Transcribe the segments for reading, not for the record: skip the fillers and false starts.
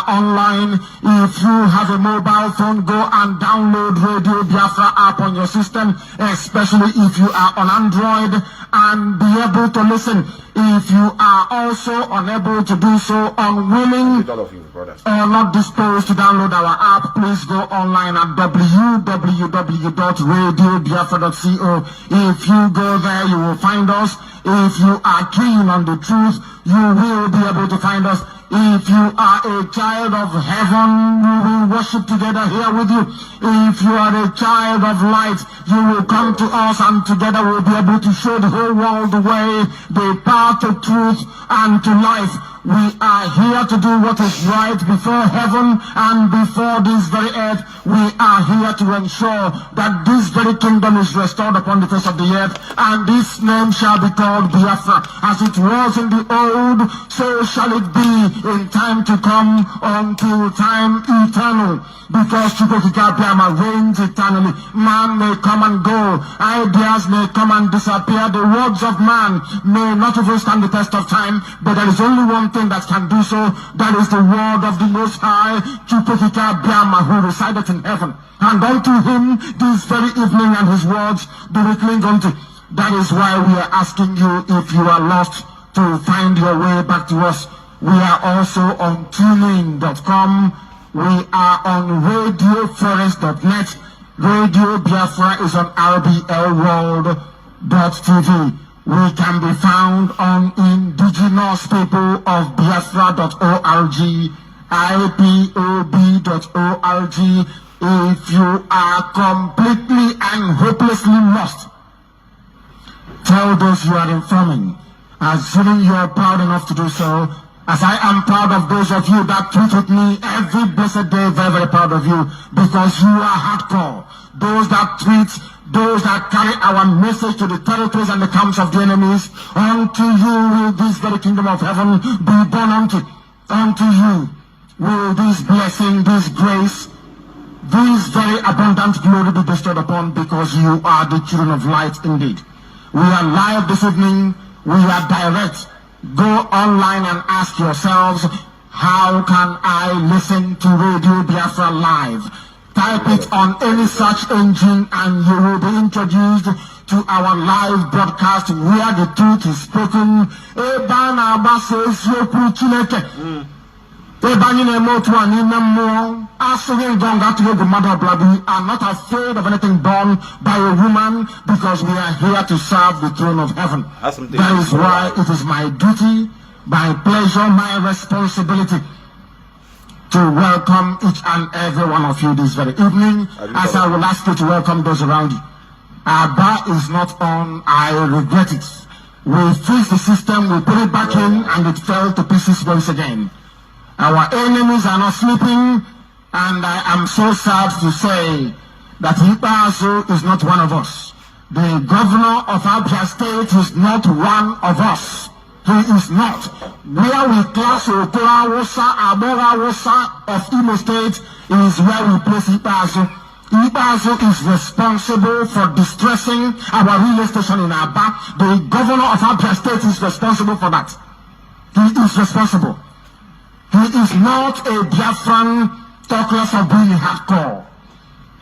online. If you have a mobile phone, go and download Radio Biafra app on your system, especially if you are on Android, and be able to listen. If you are also unable to do so, unwilling or not disposed to download our app, please go online at www.radiobiafra.co. If you go there, you will find us. If you are keen on the truth, you will be able to find us. If you are a child of heaven, we will worship together here with you. If you are a child of light, you will come to us, and together we'll be able to show the whole world the way, the path to truth and to life. We are here to do what is right before heaven and before this very earth. We are here to ensure that this very kingdom is restored upon the face of the earth, and this name shall be called Biafra. As it was in the old, so shall it be in time to come, until time eternal. Because Chukwukika reigns eternally. Man may come and go, ideas may come and disappear, the words of man may not even stand the test of time, but there is only one thing that can do so. That is the word of the Most High, Chukwukika, who resideth in heaven. And unto him this very evening and his words do we cling unto. That is why we are asking you, if you are lost, to find your way back to us. We are also on tuning.com. We are on radioforest.net. Radio Biafra is on rblworld.tv. We can be found on indigenous people of Biafra.org, IPOB.org. If you are completely and hopelessly lost, tell those you are informing, assuming you are proud enough to do so, as I am proud of those of you that tweet with me every blessed day, very, very proud of you, because you are hardcore. Those that tweet, those that carry our message to the territories and the camps of the enemies, unto you will this very kingdom of heaven be born unto. Unto you will this blessing, this grace, this very abundant glory be bestowed upon, because you are the children of light indeed. We are live this evening. We are direct. Go online and ask yourselves, how can I listen to Radio Biafra live? Type it on any search engine and you will be introduced to our live broadcast where the truth is spoken. We are not afraid of anything done by a woman, because we are here to serve the throne of heaven. That is why it is my duty, my pleasure, my responsibility to welcome each and every one of you this very evening, as I will ask you to welcome those around you. Our bar is not on. I regret it. We fixed the system, we put it back in, and it fell to pieces once again. Our enemies are not sleeping, and I am so sad to say that Ipazo is not one of us. The governor of Abia State is not one of us. He is not. Where we class Okora Wosa, Abora Wosa of Imo State is where we place Ipazo. Ipazo is responsible for distressing our relay station in Aba. The governor of Abia State is responsible for that. He is responsible. He is not a Biafran talkless of being hardcore.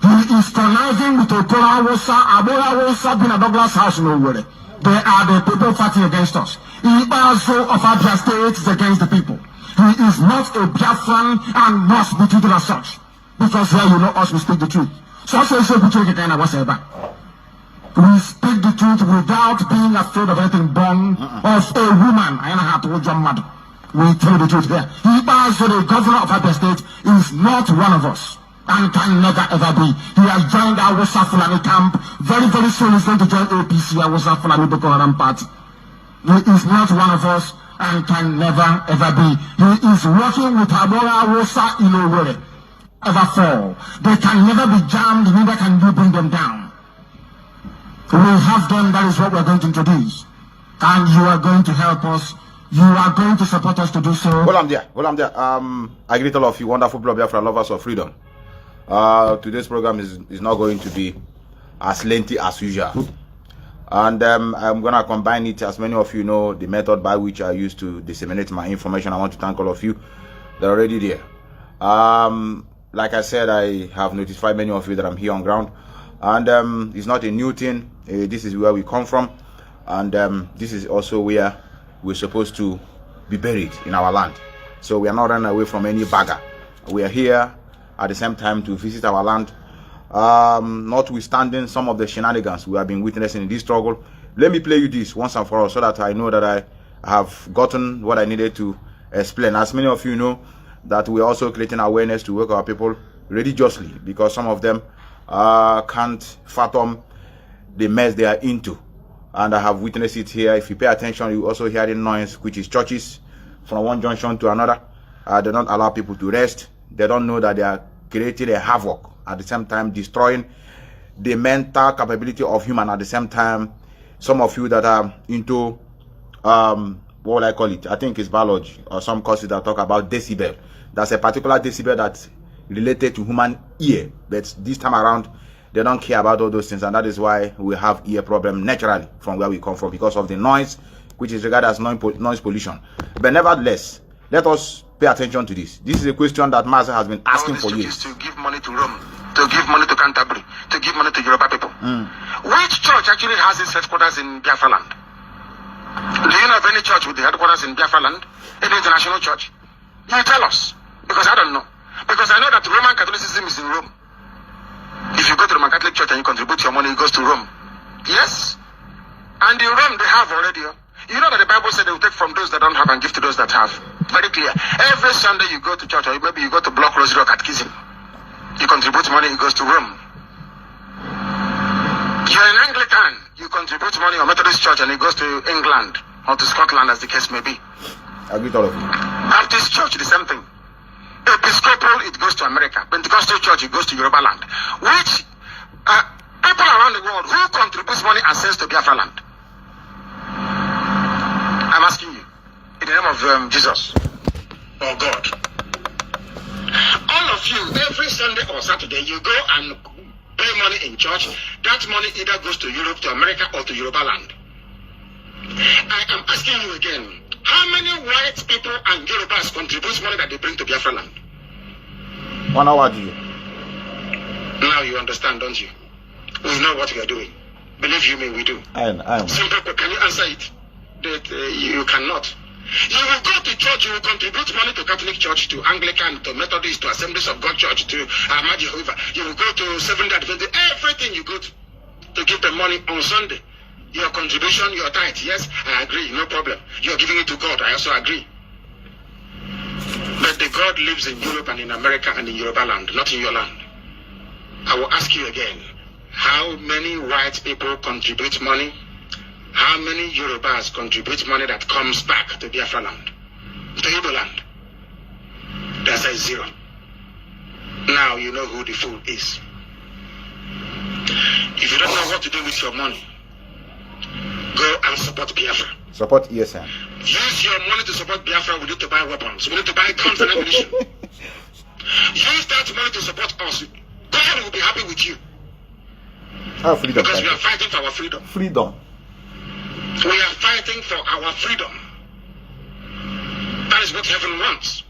He is conniving with Okora Wosa, Abora Wosa, being a Douglas House in Owerri. They are the people fighting against us. Ibazo of Abia State is against the people. He is not a Biafran and must be treated as such. Because here you know us, we speak the truth. So we speak the truth without being afraid of anything born of a woman. I know how to hold your mother. We tell the truth here. Ibazo, the governor of Abia State, is not one of us and can never ever be. He has joined our Wosa Fulani camp. Very, very soon he's going to join APC, our Wosa Fulani Boko Haram party. He is not one of us and can never ever be. He is working with Abora Wosa in Owerri. Ever fall. They can never be jammed, neither can you bring them down. We have them, that is what we're going to introduce. And you are going to help us. You are going to support us to do so. Hold on there. I greet all of you wonderful Biafra lovers of freedom. Today's program is not going to be as lengthy as usual. And I'm going to combine it, as many of you know, the method by which I used to disseminate my information. I want to thank all of you that are already there. Like I said, I have notified many of you that I'm here on ground, and it's not a new thing. This is where we come from, and this is also where we're supposed to be buried, in our land. So we are not running away from any bagger. We are here at the same time to visit our land, notwithstanding some of the shenanigans we have been witnessing in this struggle. Let me play you this once and for all, so that I know that I have gotten what I needed to explain. As many of you know, that we're also creating awareness to work our people religiously, because some of them can't fathom the mess they are into, and I have witnessed it here. If you pay attention, you also hear the noise, which is churches from one junction to another. They don't allow people to rest. They don't know that they are creating a havoc, at the same time destroying the mental capability of human. At the same time, some of you that are into what will I call it, I think it's biology or some courses that talk about decibel. That's a particular decibel that's related to human ear, but this time around they don't care about all those things, and that is why we have ear problem naturally from where we come from, because of the noise, which is regarded as noise pollution. But nevertheless, let us pay attention to this. This is a question that Mazi has been asking for years. To give money to Rome, to give money to Canterbury, to give money to Yoruba people. Which church actually has its headquarters in Biafra land? Do you know of any church with the headquarters in Biafra land? Any international church? You tell us, because I don't know. Because I know that Roman Catholicism is in Rome. If you go to the Roman Catholic Church and you contribute your money, it goes to Rome. Yes. And in Rome, they have already. You know that the Bible said they will take from those that don't have and give to those that have. Very clear. Every Sunday you go to church, or maybe you go to Block Rosary or Catechism. You contribute money, it goes to Rome. You're an Anglican, you contribute money or Methodist Church and it goes to England or to Scotland, as the case may be. I agree with all of you. Baptist Church, the same thing. Episcopal, it goes to America. Pentecostal Church, it goes to Yoruba land. Which people around the world who contributes money and sends to Biafra land? I'm asking you, in the name of Jesus or God. All of you, every Sunday or Saturday, you go and pay money in church. That money either goes to Europe, to America, or to Yoruba land. I am asking you again, how many white people and Yorubas contribute money that they bring to Biafra land? 1 hour do you? Now you understand, don't you? We know what we are doing. Believe you me, we do. I am. Simple, can you answer it? That you cannot. You will go to church, you will contribute money to Catholic Church, to Anglican, to Methodist, to Assemblies of God Church, to Ahmad Jehovah. You will go to Seventh-day Adventist, everything you go to give them money on Sunday. Your contribution, your tithe, yes, I agree, no problem. You're giving it to God, I also agree. But the God lives in Europe and in America and in Yoruba land, not in your land. I will ask you again, how many white people contribute money? How many Yorubas contribute money that comes back to Biafra land, to Igbo land? That's a zero. Now you know who the fool is. If you don't know what to do with your money, go and support Biafra. Support ESN. Use your money to support Biafra. We need to buy weapons. We need to buy guns and ammunition. Use that money to support us. God will be happy with you. Our freedom. Because we are fighting for our freedom. Freedom. We are fighting for our freedom. That is what heaven wants.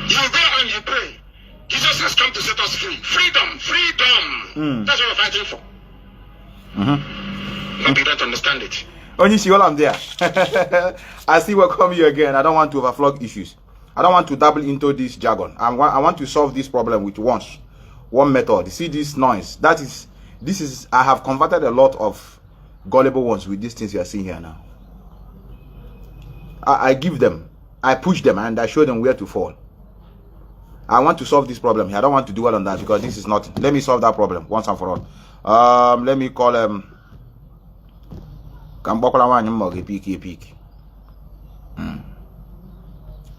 You go and you pray. Jesus has come to set us free. Freedom, freedom. That's what we're fighting for. Maybe you don't understand it. Only see all I'm there. I see welcome you again. I don't want to overflog issues. I don't want to dabble into this jargon. I want to solve this problem with one method. You see this noise? This is I have converted a lot of gullible ones with these things you are seeing here now. I give them, I push them, and I show them where to fall. I want to solve this problem here. I don't want to dwell on that because this is not. Let me solve that problem once and for all. Let me call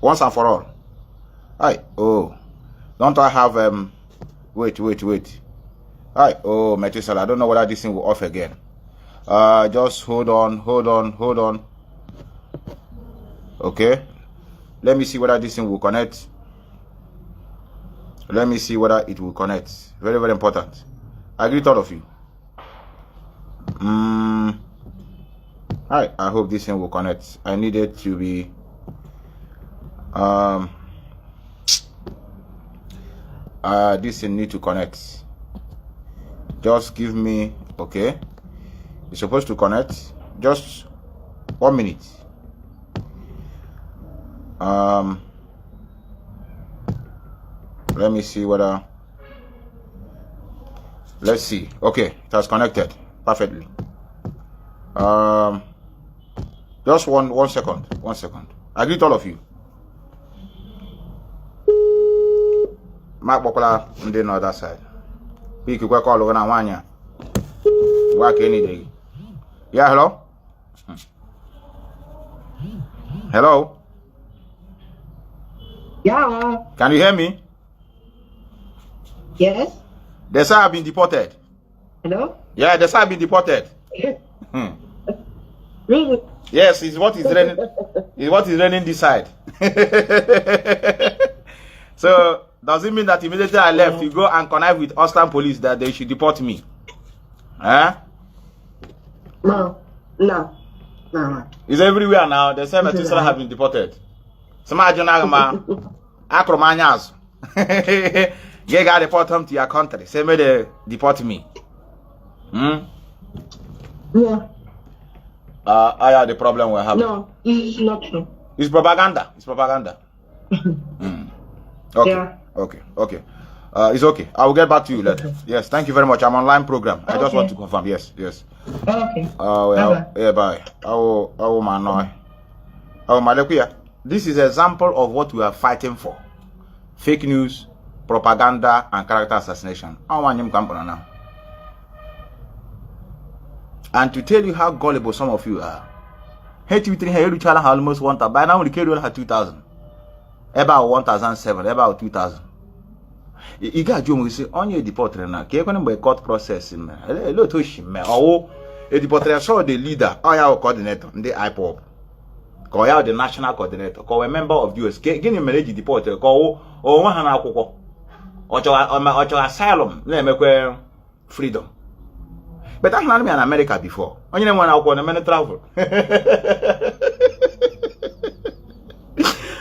once and for all. Hi. Oh, don't I have wait. Hi. Oh, Methuselah. I don't know whether this thing will off again. Just hold on. Okay, let me see whether this thing will connect. Let me see whether it will connect. Very, very important. I greet all of you. Alright, I hope this thing will connect. I need it to be this thing need to connect. Just give me, okay. It's supposed to connect. Just 1 minute. Let me see whether. Let's see. Okay, it has connected perfectly. Just one second. 1 second. I greet all of you. Mark Bokula on the other side. We could call over Wanya. Work any day. Yeah, hello? Hello? Yeah. Can you hear me? Yes. They say I've been deported. Hello? Yeah, they say I've been deported. Really? Yes, it's what is raining. It's what is raining this side. So does it mean that immediately I left, you go and connive with Austrian police that they should deport me? Huh? No. It's everywhere now. The same Methuselah have been deported. Some Akromanyas. They got deport him to your country. Say me they deport me. Yeah. I have the problem we're having. No, it's not true. It's propaganda. It's propaganda. Okay. Yeah. Okay. It's okay. I will get back to you later. Yes, thank you very much. I'm online program. I just want to confirm. Yes. Okay. Yeah, bye. This is an example of what we are fighting for. Fake news, propaganda, and character assassination. And to tell you how gullible some of you are, HTV3 almost 1,000. By now, we carry had 2,000. About 1,007, about 2,000. You got you say on your deporter now. Can you by court process in me? A lot of shame. Oh, a deporter saw the leader, our coordinator, the IPOP. Call out the national coordinator, call a member of US. Get him manage deporter, call or 100 or asylum, let me freedom. But I've not been in America before. Only one I want to travel.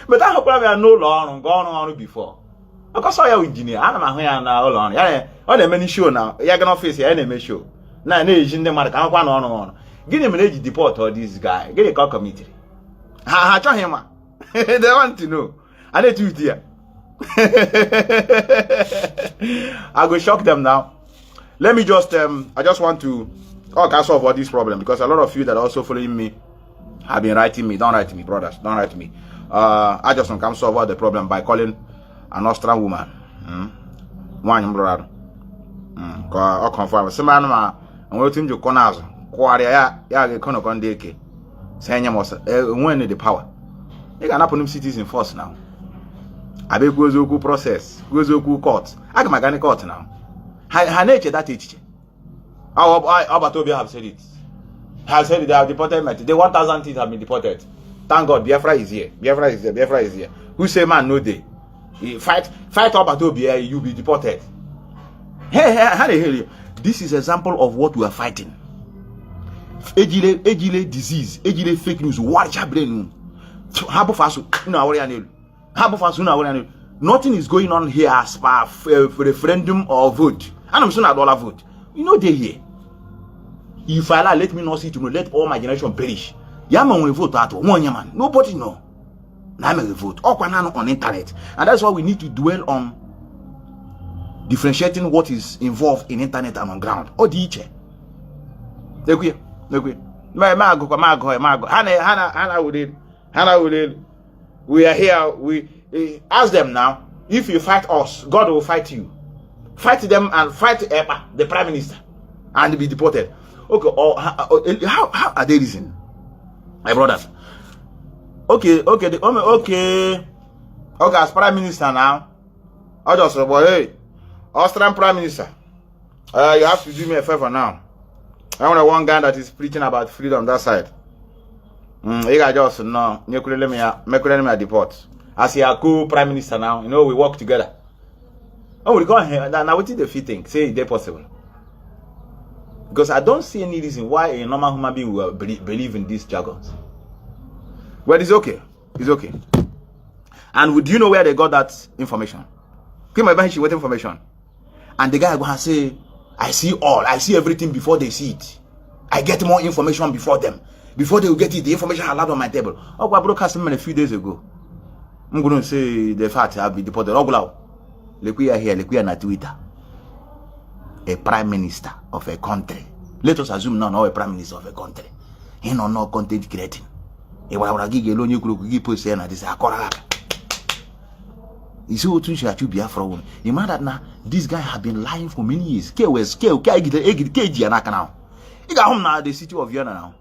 But I hope I no long gone on before. Because I am engineer. I am here now. Hold on. Yeah, on the many show now. You can face your enemy show. Now, no, is in the market. I'm on. Give him a deport or this guy. Get a call committee. Ha, tell him. They want to know. I need to hear. I go shock them now. Let me just I just want to solve all this problem because a lot of you that are also following me have been writing me. Don't write me, brothers. Don't write me. I just want to solve all the problem by calling an Austrian woman. One brother. I confirm. Some man I'm waiting to corners. Ya kono kondeke. Saying when the power. They can happen citizen first now. I be goes process. Goes court. I can make court now. Her nature that teach. Abatobia have said it. Have said it, they have deported me. The 1,000 things have been deported. Thank God, Biafra is here. Biafra is here. Who say man no day? Fight Abatobia, you be deported. Hey, this is example of what we are fighting. Ejile disease, ejile fake news. Watch your brain. Nothing is going on here as per referendum or vote. And I'm soon at dollar vote. You know they here. If Allah let me not see to let all my generation perish. Yaman will vote at one yaman. Nobody know. Now will vote. All on internet. And that's why we need to dwell on differentiating what is involved in internet and on ground. Or the each. We are here. We ask them now. If you fight us, God will fight you. Fight them and fight the prime minister and be deported. Okay, how are they reasoning, my brothers? Okay, as prime minister now, I just say, boy, hey, Austrian prime minister, you have to do me a favor now. I want one guy that is preaching about freedom that side. You guys just no, you couldn't let me deport. As a cool prime minister now, you know we work together. Oh, we go here now. What did the fit think? Say it's possible. Because I don't see any reason why a normal human being will believe in these jargons. Well, it's okay. It's okay. And do you know where they got that information? Came my bench with information. And the guy go and say, I see everything before they see it. I get more information before them. Before they will get it, the information allowed on my table. Oh, I broadcast him a few days ago. I'm going to say the fact have been deported. Look, we are here, look, we are on Twitter. A prime minister of a country. Let us assume now a prime minister of a country. He no content creating. He will give you a loan, you could post and this. You see what you should be Biafra. You know that now this guy have been lying for many years. Now. He got home now the city of Vienna now.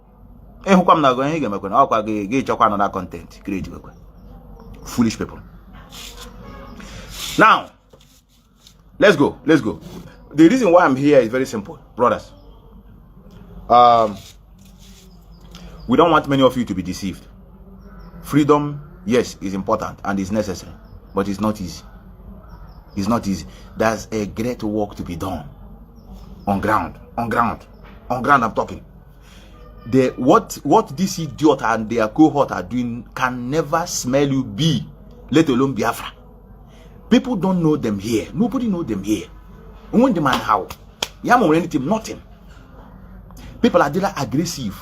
And who come now going to get another content creative. Foolish people. Now, let's go. The reason why I'm here is very simple, brothers. We don't want many of you to be deceived. Freedom, yes, is important and is necessary, but it's not easy. It's not easy. There's a great work to be done on ground. I'm talking. What this idiot and their cohort are doing can never smell you be, let alone Biafra. People don't know them here. Nobody know them here. When the man how? Yamu anything, nothing. People are dealing aggressive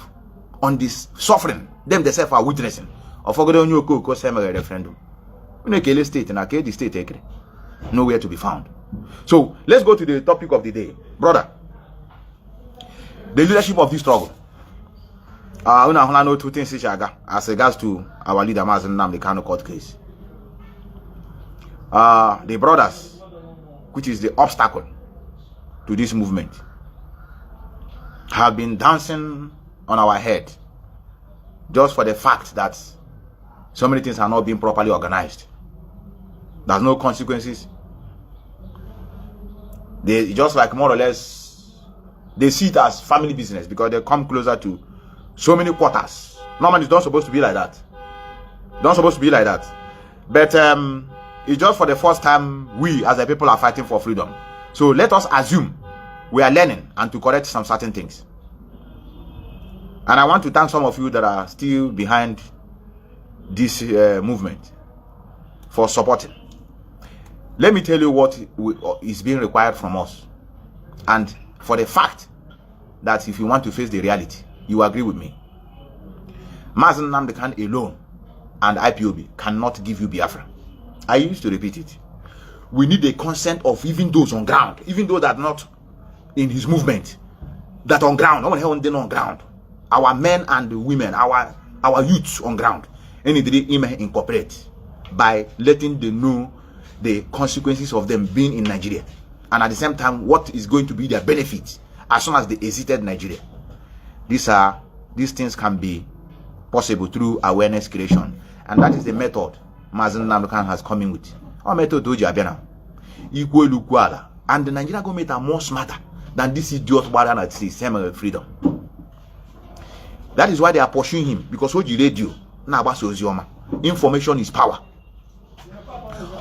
on this suffering. Them themselves are witnessing. Of referendum. State and the state nowhere to be found. So let's go to the topic of the day, brother. The leadership of this struggle. I know two things as regards to our leader Mazi Nnamdi Kanu court case. The brothers, which is the obstacle to this movement, have been dancing on our head just for the fact that so many things are not being properly organized. There's no consequences. They just like more or less they see it as family business because they come closer to so many quarters. Normally it's not supposed to be like that. But it's just for the first time we as a people are fighting for freedom. So let us assume we are learning and to correct some certain things. And I want to thank some of you that are still behind this movement for supporting. Let me tell you what is being required from us. And for the fact that if you want to face the reality, you agree with me. Mazi Nnamdi Kanu alone and IPOB cannot give you Biafra. I used to repeat it. We need the consent of even those on ground, even those that are not in his movement, that on ground, on ground. Our men and women, our youths on ground, and incorporate by letting them know the consequences of them being in Nigeria, and at the same time, what is going to be their benefits as soon as they exited Nigeria. These things can be possible through awareness creation, and that is the method Mazi Nnamdi Kanu has come in with. Our method to Jabiana, equal, and the Nigerian government are more smarter than this idiot warrior that says same freedom. That is why they are pursuing him, because what you radio now information is power.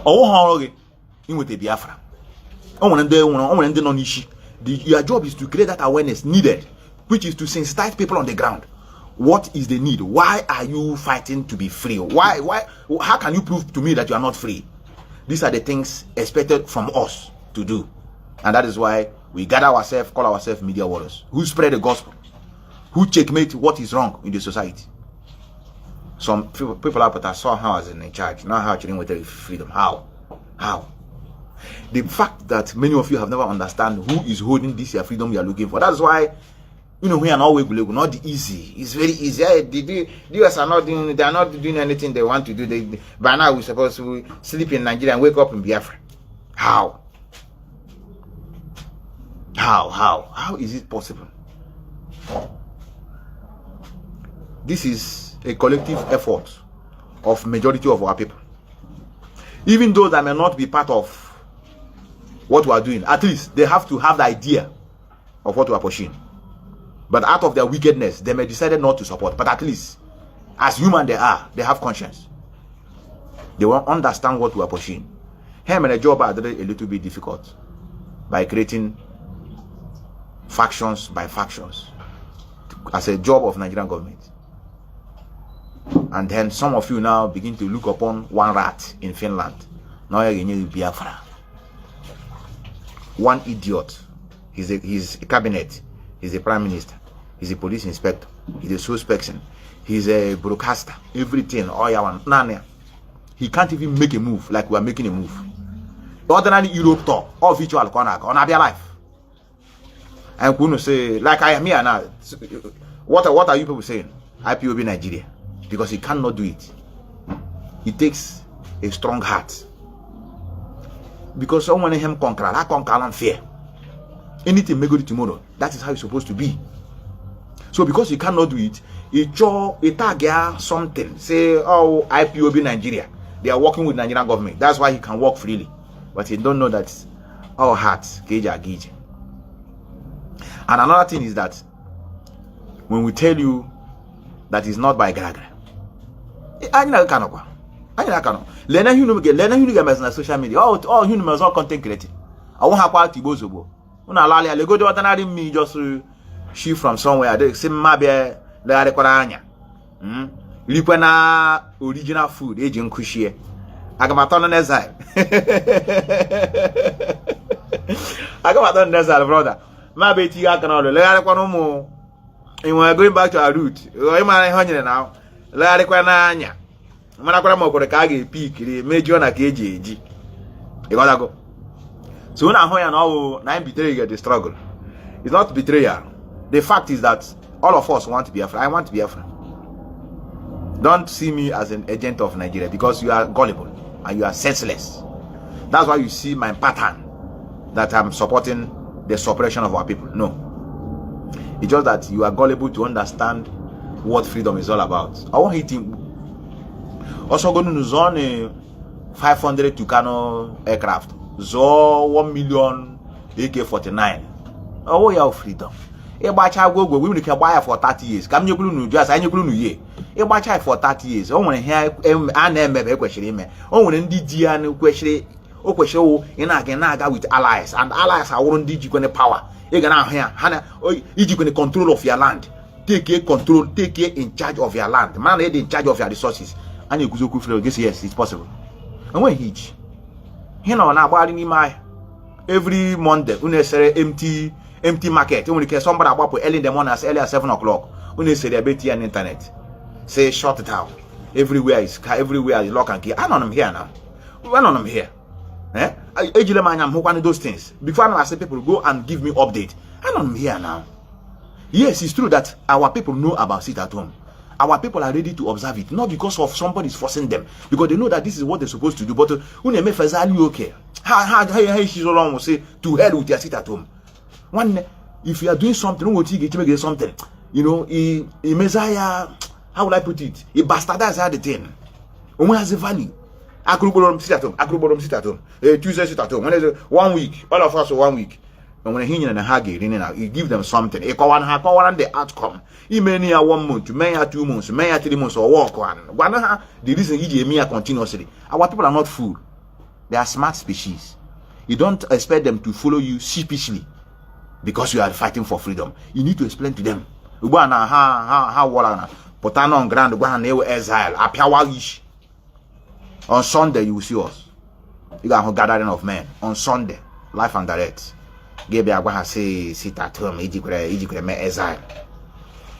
With the Biafra. Your job is to create that awareness needed, which is to sensitize people on the ground. What is the need? Why are you fighting to be free? Why? How can you prove to me that you are not free? These are the things expected from us to do. And that is why we gather ourselves, call ourselves media warriors, who spread the gospel, who checkmate what is wrong in the society. Some people out there saw how as in charge, now how chilling with freedom. How? The fact that many of you have never understand who is holding this your freedom you are looking for. That's why we are not easy. It's very easy. The US are not doing. They are not doing anything they want to do. By now we're supposed to sleep in Nigeria and wake up in Biafra. How is it possible? This is a collective effort of majority of our people. Even those that may not be part of what we are doing, at least they have to have the idea of what we are pushing. But out of their wickedness, they may decide not to support. But at least, as human they are, they have conscience. They will understand what we are pushing. Him and a job are a little bit difficult by creating factions by factions as a job of Nigerian government. And then some of you now begin to look upon one rat in Finland. Now you're Biafra. one idiot. He's a cabinet. He's a prime minister. He's a police inspector. He's a spokesperson. He's a broadcaster. Everything. All you want. He can't even make a move like we are making a move. Ordinary Europe talk, all virtual corner, on our life. I'm going to say, like I am here now. What are you people saying? IPOB Nigeria. Because he cannot do it. It takes a strong heart. Because someone in him conquer, I conquer and fear. Anything may go tomorrow. That is how it's supposed to be. So because he cannot do it, he tag something. Say, oh, IPOB Nigeria. They are working with Nigerian government. That's why he can work freely. But he don't know that our hearts gauge. And another thing is that when we tell you that it's not by Gragra, Lena Hunu na social media. All humans are content creating. I won't have quality bozobo. Una lali ale go do ordinary me just she from somewhere. They say mabe le are koranya. Likwena original food eji nkushie. Agamaton nezai. Agamaton nezai brother. Mabe ti aka na le are kwano mo. You are going back to our root. You man honey now. Le are kwana anya. Mana kwara mo ko ka ga pick re mejo na ka eji. You gotta go. So now I'm betraying the struggle. It's not betrayal. The fact is that all of us want to be Biafra. I want to be Biafra. Don't see me as an agent of Nigeria because you are gullible and you are senseless. That's why you see my pattern that I'm supporting the suppression of our people. No. It's just that you are gullible to understand what freedom is all about. I want hitting. Also going to zone 500 to Kanu aircraft. So 1 million AK-49. Oh, yeah, freedom. A bacha go, we can buy for 30 years. Come you couldn't just I knew ye. A bacha for 30 years. Oh, when here I never question me. Oh, when DG question. Oh, question in Aganaga with allies, and allies are one DG going to power. You can hear Hannah, oh, you can control of your land. Take in charge of your land. Man, in charge of your resources. And you could go yes, it's possible. And when each. You know, now every Monday, unnecessary empty market. When you can somebody about early in the morning as early as 7 o'clock. Unnecessary ability and internet. Say shut it down. Everywhere is lock and key. I know them here now. I know them here. I'm one of those things. Before I say people go and give me update. I know them here now. Yes, it's true that our people know about sit at home. Our people are ready to observe it, not because of somebody's forcing them, because they know that this is what they're supposed to do. But okay, how she's along will say to hell with your sit at home. One, if you are doing something, what you get something, you know, a Messiah, how will I put it? A bastardize the thing. One has a value. Akruborum sit at home. Tuesday sit at home. When 1 week, all of us 1 week. And when he and Hagi, you give them something. A call one the outcome. He may near 1 month, may 2 months, may 3 months, or walk one. The reason he continuously. Our people are not fool. They are smart species. You don't expect them to follow you sheepishly because you are fighting for freedom. You need to explain to them. How put on ground, go and exile. On Sunday, you will see us. You got a gathering of men. On Sunday, live and direct. Gebe agwa say sit at home ejikure me exile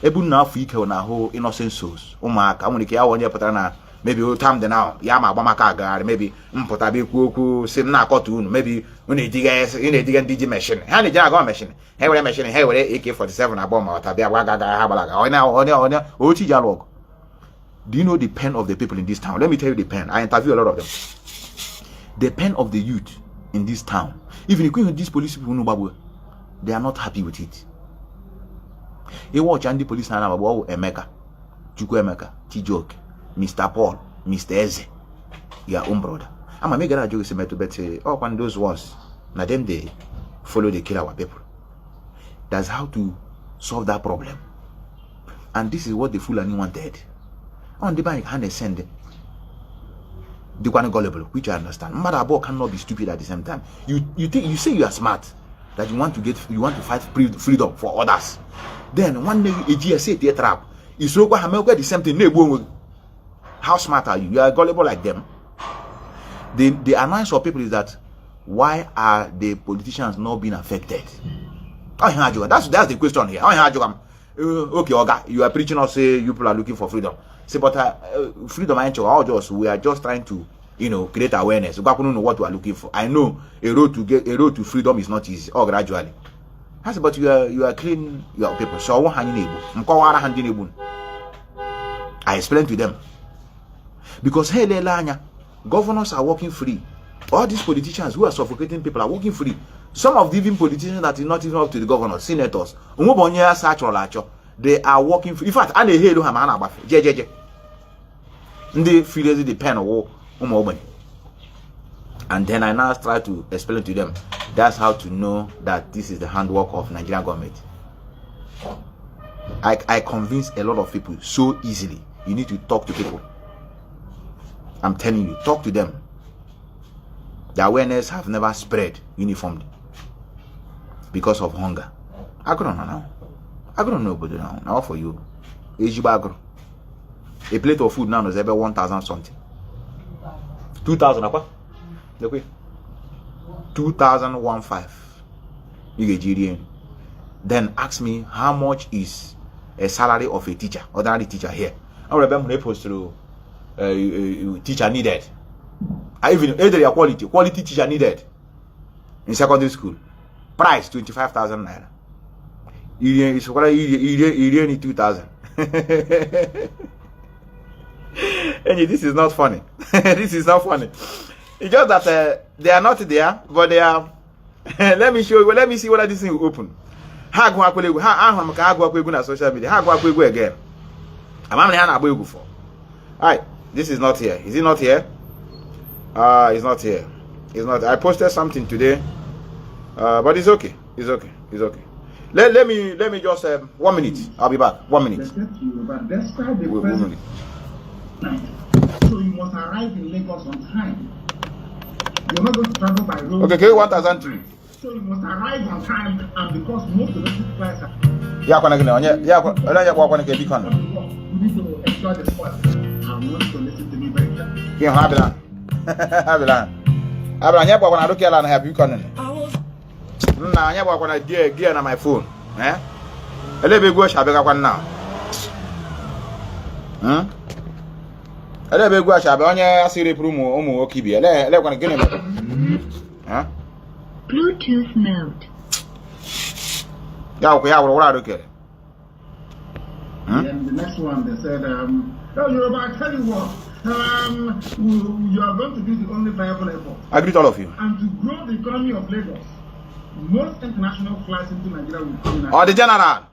ebu na afu ike na ho innocent souls ụmụaka nwere ike ya wonye pụtara na maybe o time the now ya ma agbamaka agagharị maybe mpụta be okwu si na akọta unu maybe unu ediga ndị ji machine ha na-eji agwa machine ha were machine ha were AK-47 abụọ ma ọta bịa gwa gaga ha gbalaga onye ochi ji alụ ọgụ. Do you know the pen of the people in this town? Let me tell you the pen. I interview a lot of them. The pen of the youth in this town. Even if these police people know, they are not happy with it. You watch and the police now about Emeka, Chukwu Emeka, T-Joke, Mr. Paul, Mr. Eze, your own brother. I'm a mega joke say, oh, when those ones, now them they follow they kill our people. That's how to solve that problem. And this is what the Fulani wanted. On the bank, and they send them. The one gullible, which I understand. Madabo cannot be stupid at the same time. You say you are smart, that you want to fight freedom for others. Then one day a GSA they trap. Is so the same thing. How smart are you? You are gullible like them. The annoyance of people is that why are the politicians not being affected? That's the question here. Okay, Oga, you are preaching or say you people are looking for freedom. Say, but freedom, we are just trying to, create awareness. We don't know what we are looking for. I know a road to freedom is not easy, or gradually. I said, but you are clean your people. So I explained to them. Because hey, governors are working free. All these politicians who are suffocating people are working free. Some of the even politicians that is not even up to the governors, senators, they are working free. In fact, and they hear they feel the pen and then I now try to explain to them. That's how to know that this is the handwork of Nigerian government. I convince a lot of people so easily. You need to talk to people. I'm telling you, talk to them. The awareness have never spread uniformly because of hunger. I don't know now. I don't know about now. Now for you, a plate of food now is about 1,000 something. 2,000 apa? 2,015. Nigerian. Then ask me how much is a salary of a teacher, ordinary teacher here. I remember when they post through teacher needed. I even either quality teacher needed in secondary school. Price 25,000 naira. It's what you need 2,000. And this is not funny. This is not funny. It's just that they are not there, but they are. Let me show you. Let me see whether this thing will open. Ha go akwego. Ha go akwego na social media. Ha go akwego again. I'm not akwego for. Alright, this is not here. Is it not here? It's not here. It's not. I posted something today, but it's okay. It's okay. It's okay. Let me just 1 minute. I'll be back. 1 minute. 1 minute. So you must arrive in Lagos on time. You're not going to travel by road. Okay, okay, 1,003. So you must arrive on time, and because most of the supplies are. Yeah, you need to enjoy the spot. I want to listen to me very carefully. Yeah, gear on my phone. Eh? Let me go Shabeka one now. Let me go Shabanya Siri Prumo, Omo Kibi. Let one again. Bluetooth mode. Yeah, okay, I will okay. And the next one, they said, oh, Yoruba, I tell you what, you are going to be the only viable airport. I greet all of you. And to grow the economy of Lagos, most international flights into Nigeria will come in. Oh, the general.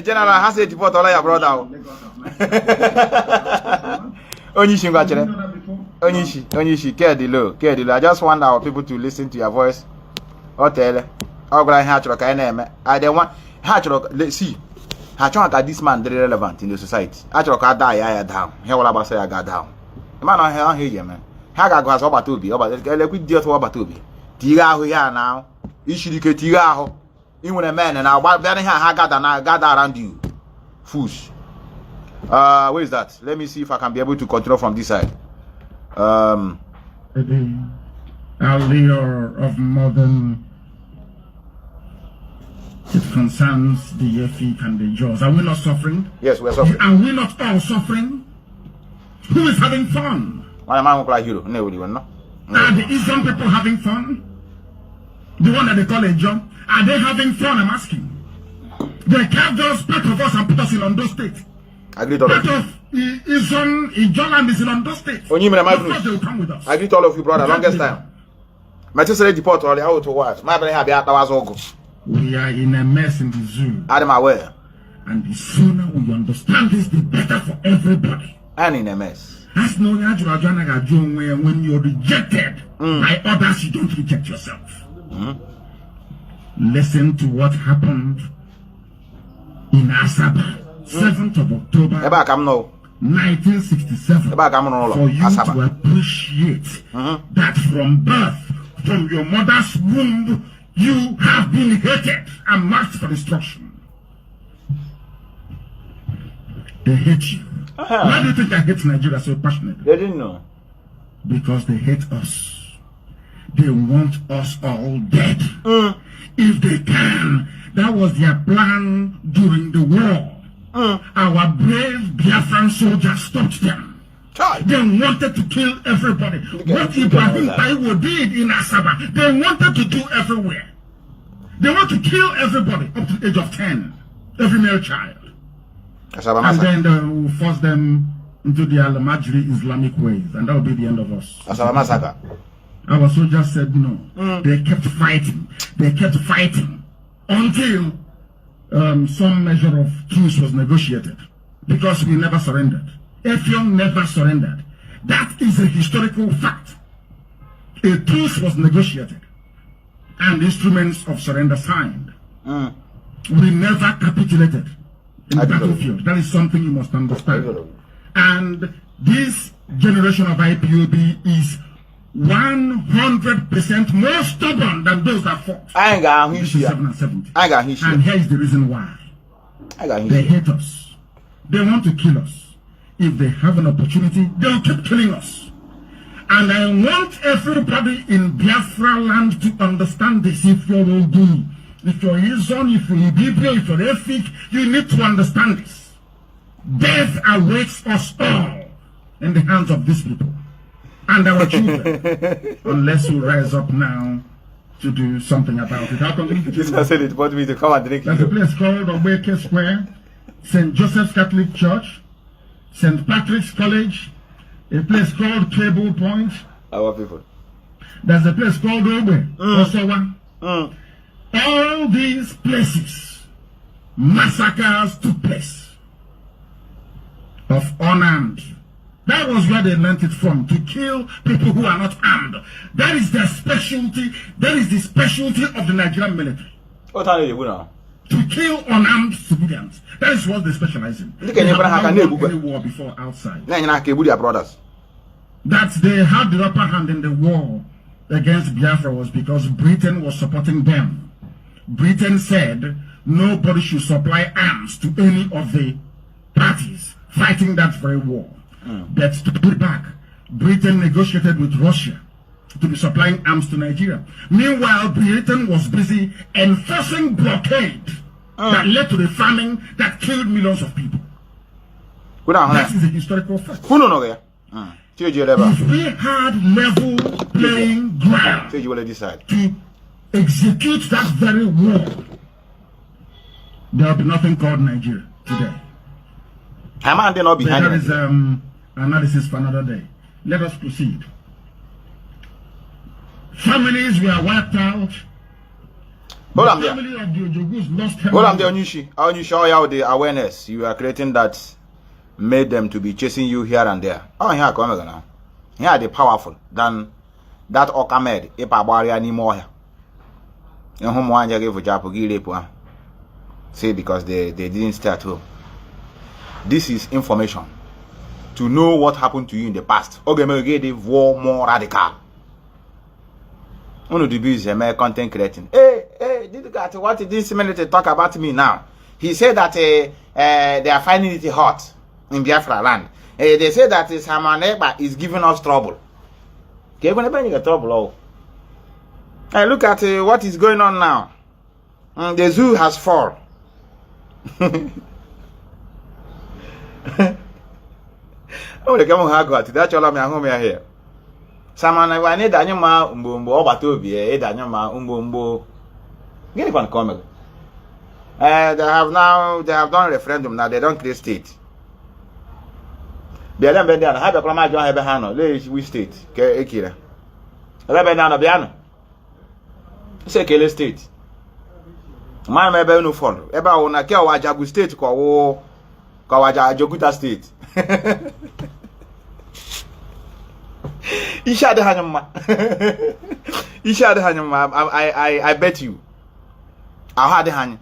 General has to deport all your brother. Onishi, care the low. I just want our people to listen to your voice. Or tell I don't want let's see. This man very relevant in the society. I die down. Here what about say I got down. The man on here, man. Haga goes over to be over the liquid deal to over to be. Tiga who ya now. Issue the Tiga. Even a man and I very got around you. Fools. Where is that? Let me see if I can be able to control from this side. The allure of modern. It concerns the ethic and the jaws. Are we not suffering? Yes, we are suffering. Are we not all suffering? Who is having fun? My man will hero. No, we will not. Are the Islam people having fun? The one that they call a job? Are they having fun? I'm asking. They carved us, part of us, and put us in Ondo State. I greet all of you. Part of Islam, Ijoland is in Ondo State. Of course they will come with us. I greet all of you, brother. Longest time. My sister deport all the how to watch. My brother have the we are in a mess in the zoo. I'm aware. And the sooner we understand this, the better for everybody. And in a mess. That's no when you're rejected by others, you don't reject yourself. Listen to what happened in Asaba, 7th of October, 1967. For you to appreciate that from birth, from your mother's womb, you have been hated and marked for destruction. They hate you. Why do you think I hate Nigeria so passionately? They didn't know. Because they hate us. they want us all dead. If they can. That was their plan during the war. Our brave Biafran soldiers stopped them. They wanted to kill everybody. What Ibrahim Taiwo did in Asaba, they wanted to do everywhere. They want to kill everybody up to the age of 10. Every male child. And then they will force them into the Al-Majri Islamic ways. And that will be the end of us. Our soldiers said no. They kept fighting. They kept fighting until some measure of truce was negotiated. Because we never surrendered. Effiong never surrendered. That is a historical fact. A truce was negotiated. And instruments of surrender signed. We never capitulated in the battlefield. That is something you must understand. And this generation of IPOB is 100% more stubborn than those that fought. And here is the reason why. They hate us. They want to kill us. If they have an opportunity, they'll keep killing us. And I want everybody in Biafra land to understand this. If you're Ogu, if you're Izon, if you're Ibibio, if you're Efik, you need to understand this. Death awaits us all in the hands of these people and our children, unless we rise up now to do something about it. I'll continue to this said it want me to come and drink. There's a place called Obeke Square, St. Joseph's Catholic Church, St. Patrick's College, a place called Cable Point. Our people. There's a place called Obe, Osowa. All these places, massacres took place of unarmed. That was where they learned it from, to kill people who are not armed. That is their specialty. That is the specialty of the Nigerian military. What are you now? To kill unarmed civilians. That is what they specialize in. They have not won any war before outside. Brothers. That they had the upper hand in the war against Biafra was because Britain was supporting them. Britain said nobody should supply arms to any of the parties fighting that very war. But to put it back, Britain negotiated with Russia to be supplying arms to Nigeria. Meanwhile, Britain was busy enforcing blockade that led to the famine that killed millions of people. That is a historical fact. If we had level playing ground to execute that very war, there will be nothing called Nigeria today. That is analysis for another day. Let us proceed. Families were wiped out. Hold on there. Hold on there, Onyushi. I want you to show you the awareness you are creating that made them to be chasing you here and there. Oh, here come now. Here are the powerful than that Okamed. Ipa barrier anymore. In whom one gave a Japo. Say because they didn't stay at home. This is information to know what happened to you in the past. Okay, the war more radical. One of the is a content creating. Hey, what did this minute talk about me now? He said that they are finding it hot in Biafra land. They say that our neighbor is giving us trouble. Okay, when you get trouble, look at what is going on now. The zoo has fallen. Oh, the come on, go to that. You're home here. Someone I need Danyama Umbo Batobi, Danyama Get one comment. They have done referendum now, they don't create state. They don't bend down, have a Klama John Hebehano, we state, Ekira. Rebendano Biano. Say Kele state. My maybe no follow. Eba ona ke Wajagu state ko Kawaja Joguta state. I bet you. I had the hand.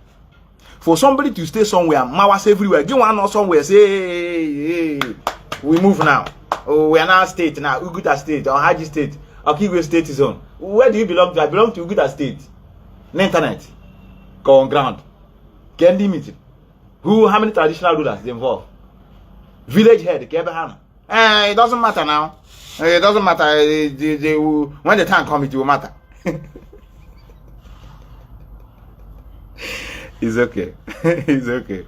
For somebody to stay somewhere, Mawas everywhere. Give one or somewhere. Say, hey, we move now. Oh, we are now state now. Uguta state or Haji state or Kiwe state is on. Where do you belong to? I belong to Uguta state. The internet. Go on ground. Kendi meeting. How many traditional rulers they involved? Village head, Kebehana. It doesn't matter now. It doesn't matter. When the time comes, it will matter. It's okay. It's okay.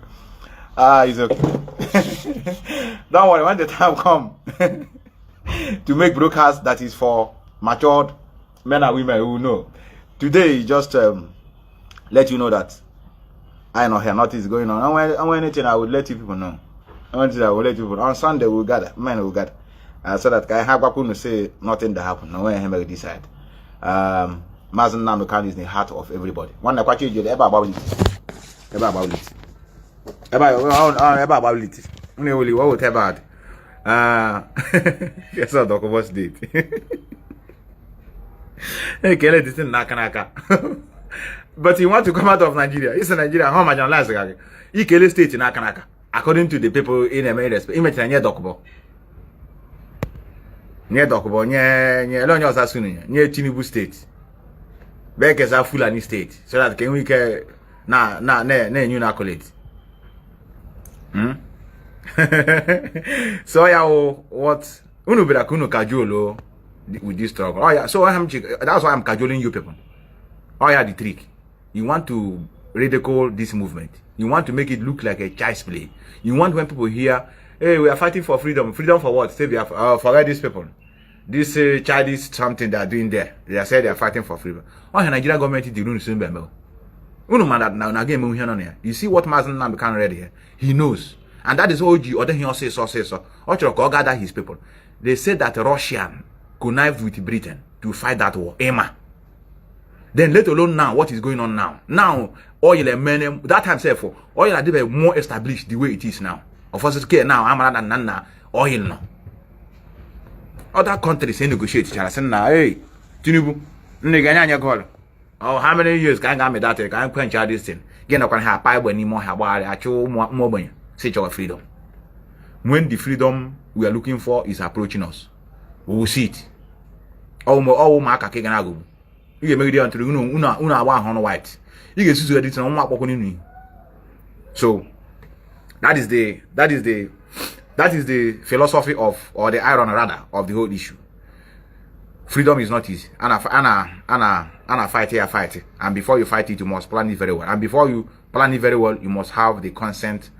It's okay. Don't worry. When the time comes to make broadcast that is for matured men and women who know. Today, just let you know that I know here nothing is going on. And when anything, I would let you people know. I will let you people. On Sunday, we'll gather. Men will gather. So that I have to say nothing that happened. No one will decide. Mazi Methuselah Enlightenment is in the heart of everybody. One that quite you ever about it. Ever about it. Ever about it. Only what would about. Yes, I'll talk about date. Hey, Kelly, this is Nakanaka. But you want to come out of Nigeria. It's Nigeria. How much on last guy? You Kelly state in Nakanaka. According to the people in America, image near Dokubo. Near Dokubo, near Lonyo Sasuni, near Tinubu State. Bekes are Fulani State. So that can we care new accolade. So yeah, what Unubira Kunu Kajolo with this struggle. Oh yeah, so that's why I'm cajoling you people. Oh yeah, the trick. You want to ridicule this movement. You want to make it look like a child's play. You want when people hear, hey, we are fighting for freedom. Freedom for what? Say Biafra. Forget these people. This child is something they are doing there. They are saying they are fighting for freedom. Oh, the Nigerian government is doing soon. You see what Mazi Methuselah can read here? He knows. And that is OG. Or then he also say so. Or gather his people. They said that Russia connived with Britain to fight that war. Emma. Then let alone now, what is going on now? Now, oil and men, that time say for oil are they more established the way it is now. Of course, it's now, I'm not oil now. Other countries say negotiate each other. Say now, hey, Tinubu, nigga, call. Oh, how many years can I make that? Can quench this thing? Get up and have pipe anymore, have actual more money. Say your freedom. When the freedom we are looking for is approaching us, we will see it. Oh, my go. You make it until una white. You get to edit on one. So that is the philosophy of, or the iron rather, of the whole issue. Freedom is not easy. And fight it. And before you fight it, you must plan it very well. And before you plan it very well, you must have the consent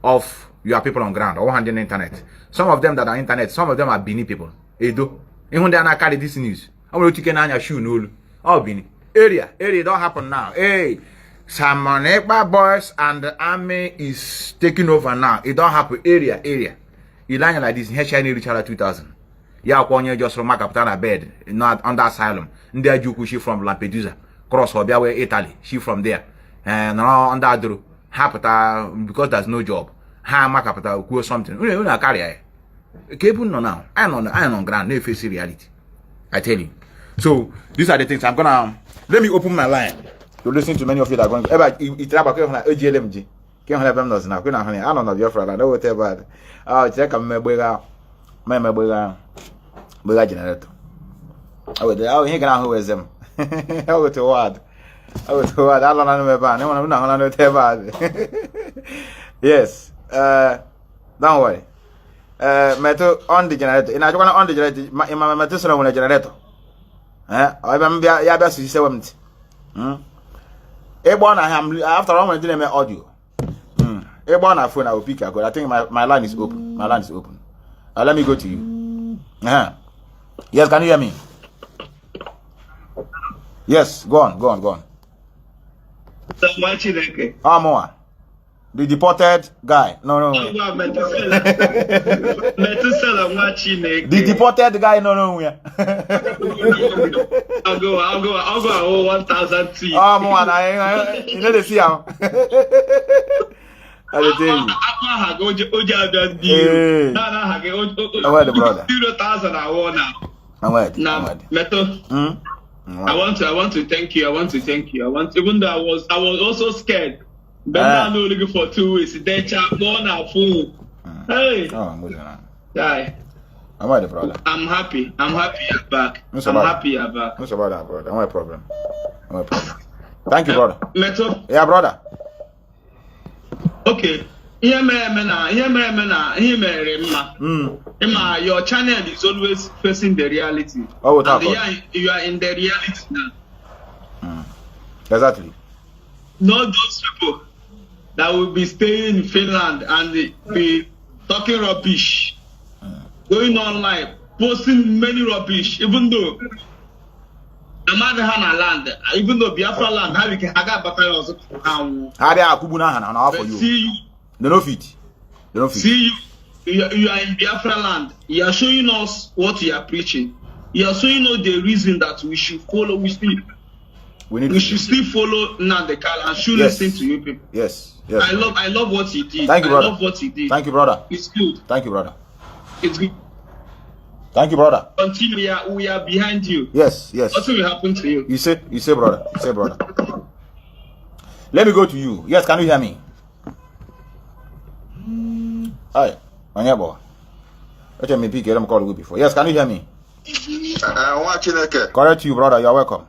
of your people on ground or on the internet. Some of them that are internet, some of them are Bini people. Edo. Even they are not carry this news. I'm going to take an shoe no. Oh, Bini. Area don't happen now. Hey, Samonekba boys and the army is taking over now. It don't happen. Area. You line like this. Here, Richard 2000. Yeah, Konya just from Captain bed, not under asylum. Ndia Juku, she from Lampedusa. Cross Hobiawe, Italy. She from there. And now under Adro. Hapata because there's no job. Ha Macapata or something. We don't carry. Cable no now. I on ground. No face reality. I tell you. So these are the things I'm gonna let me open my line to listen to many of you that are going to it's about AGLMG. Can't have them now. I don't know Biafra. I know what about check a mebega generator. Oh, he can who is them. I would to what? I don't know about yes. Don't worry. Meto on the generator. And I want on the generator. My Methuselah on the generator. I remember Yabas is 70. After all, I'm doing my audio. A phone I will pick. I think my line is open. My line is open. Let me go to you. Yes, can you hear me? Yes, go on. More. The deported guy. No. Methuselah The deported guy. No. I'll go 1,000 T. More. You know the see how. I tell you. The brother. 0,000 I won now. I'm ready. Meto. I want to thank you. Even though I was also scared. But now I'm looking for 2 weeks. Then chat going out full. Hey. Oh, I'm moving on. Die. I'm ready, brother. I'm happy you're back. What's about that, brother? No problem. Thank you, brother. Meto. Yeah, brother. Okay. Your channel is always facing the reality. Oh, you are in the reality now. Exactly. Not those people that will be staying in Finland and be talking rubbish, going online, posting many rubbish, even though the man land, even though Biafra land, how we can have battles. See you. They don't fit. They don't fit. See you are in Biafra land. You are showing us what you are preaching. You are showing us the reason that we should follow. We should still follow Nnamdi and should listen to you people. Yes. I love what he did. Thank you, brother. I love what he did. Thank you, brother. It's good. Thank you, brother. It's good. Thank you, brother. Until we are behind you. Yes. What will happen to you? You say, brother. You say, brother. Let me go to you. Yes, can you hear me? Hi, my neighbor. Let me pick it. Let me call you before. Yes, can you hear me? Correct you, brother. You are welcome.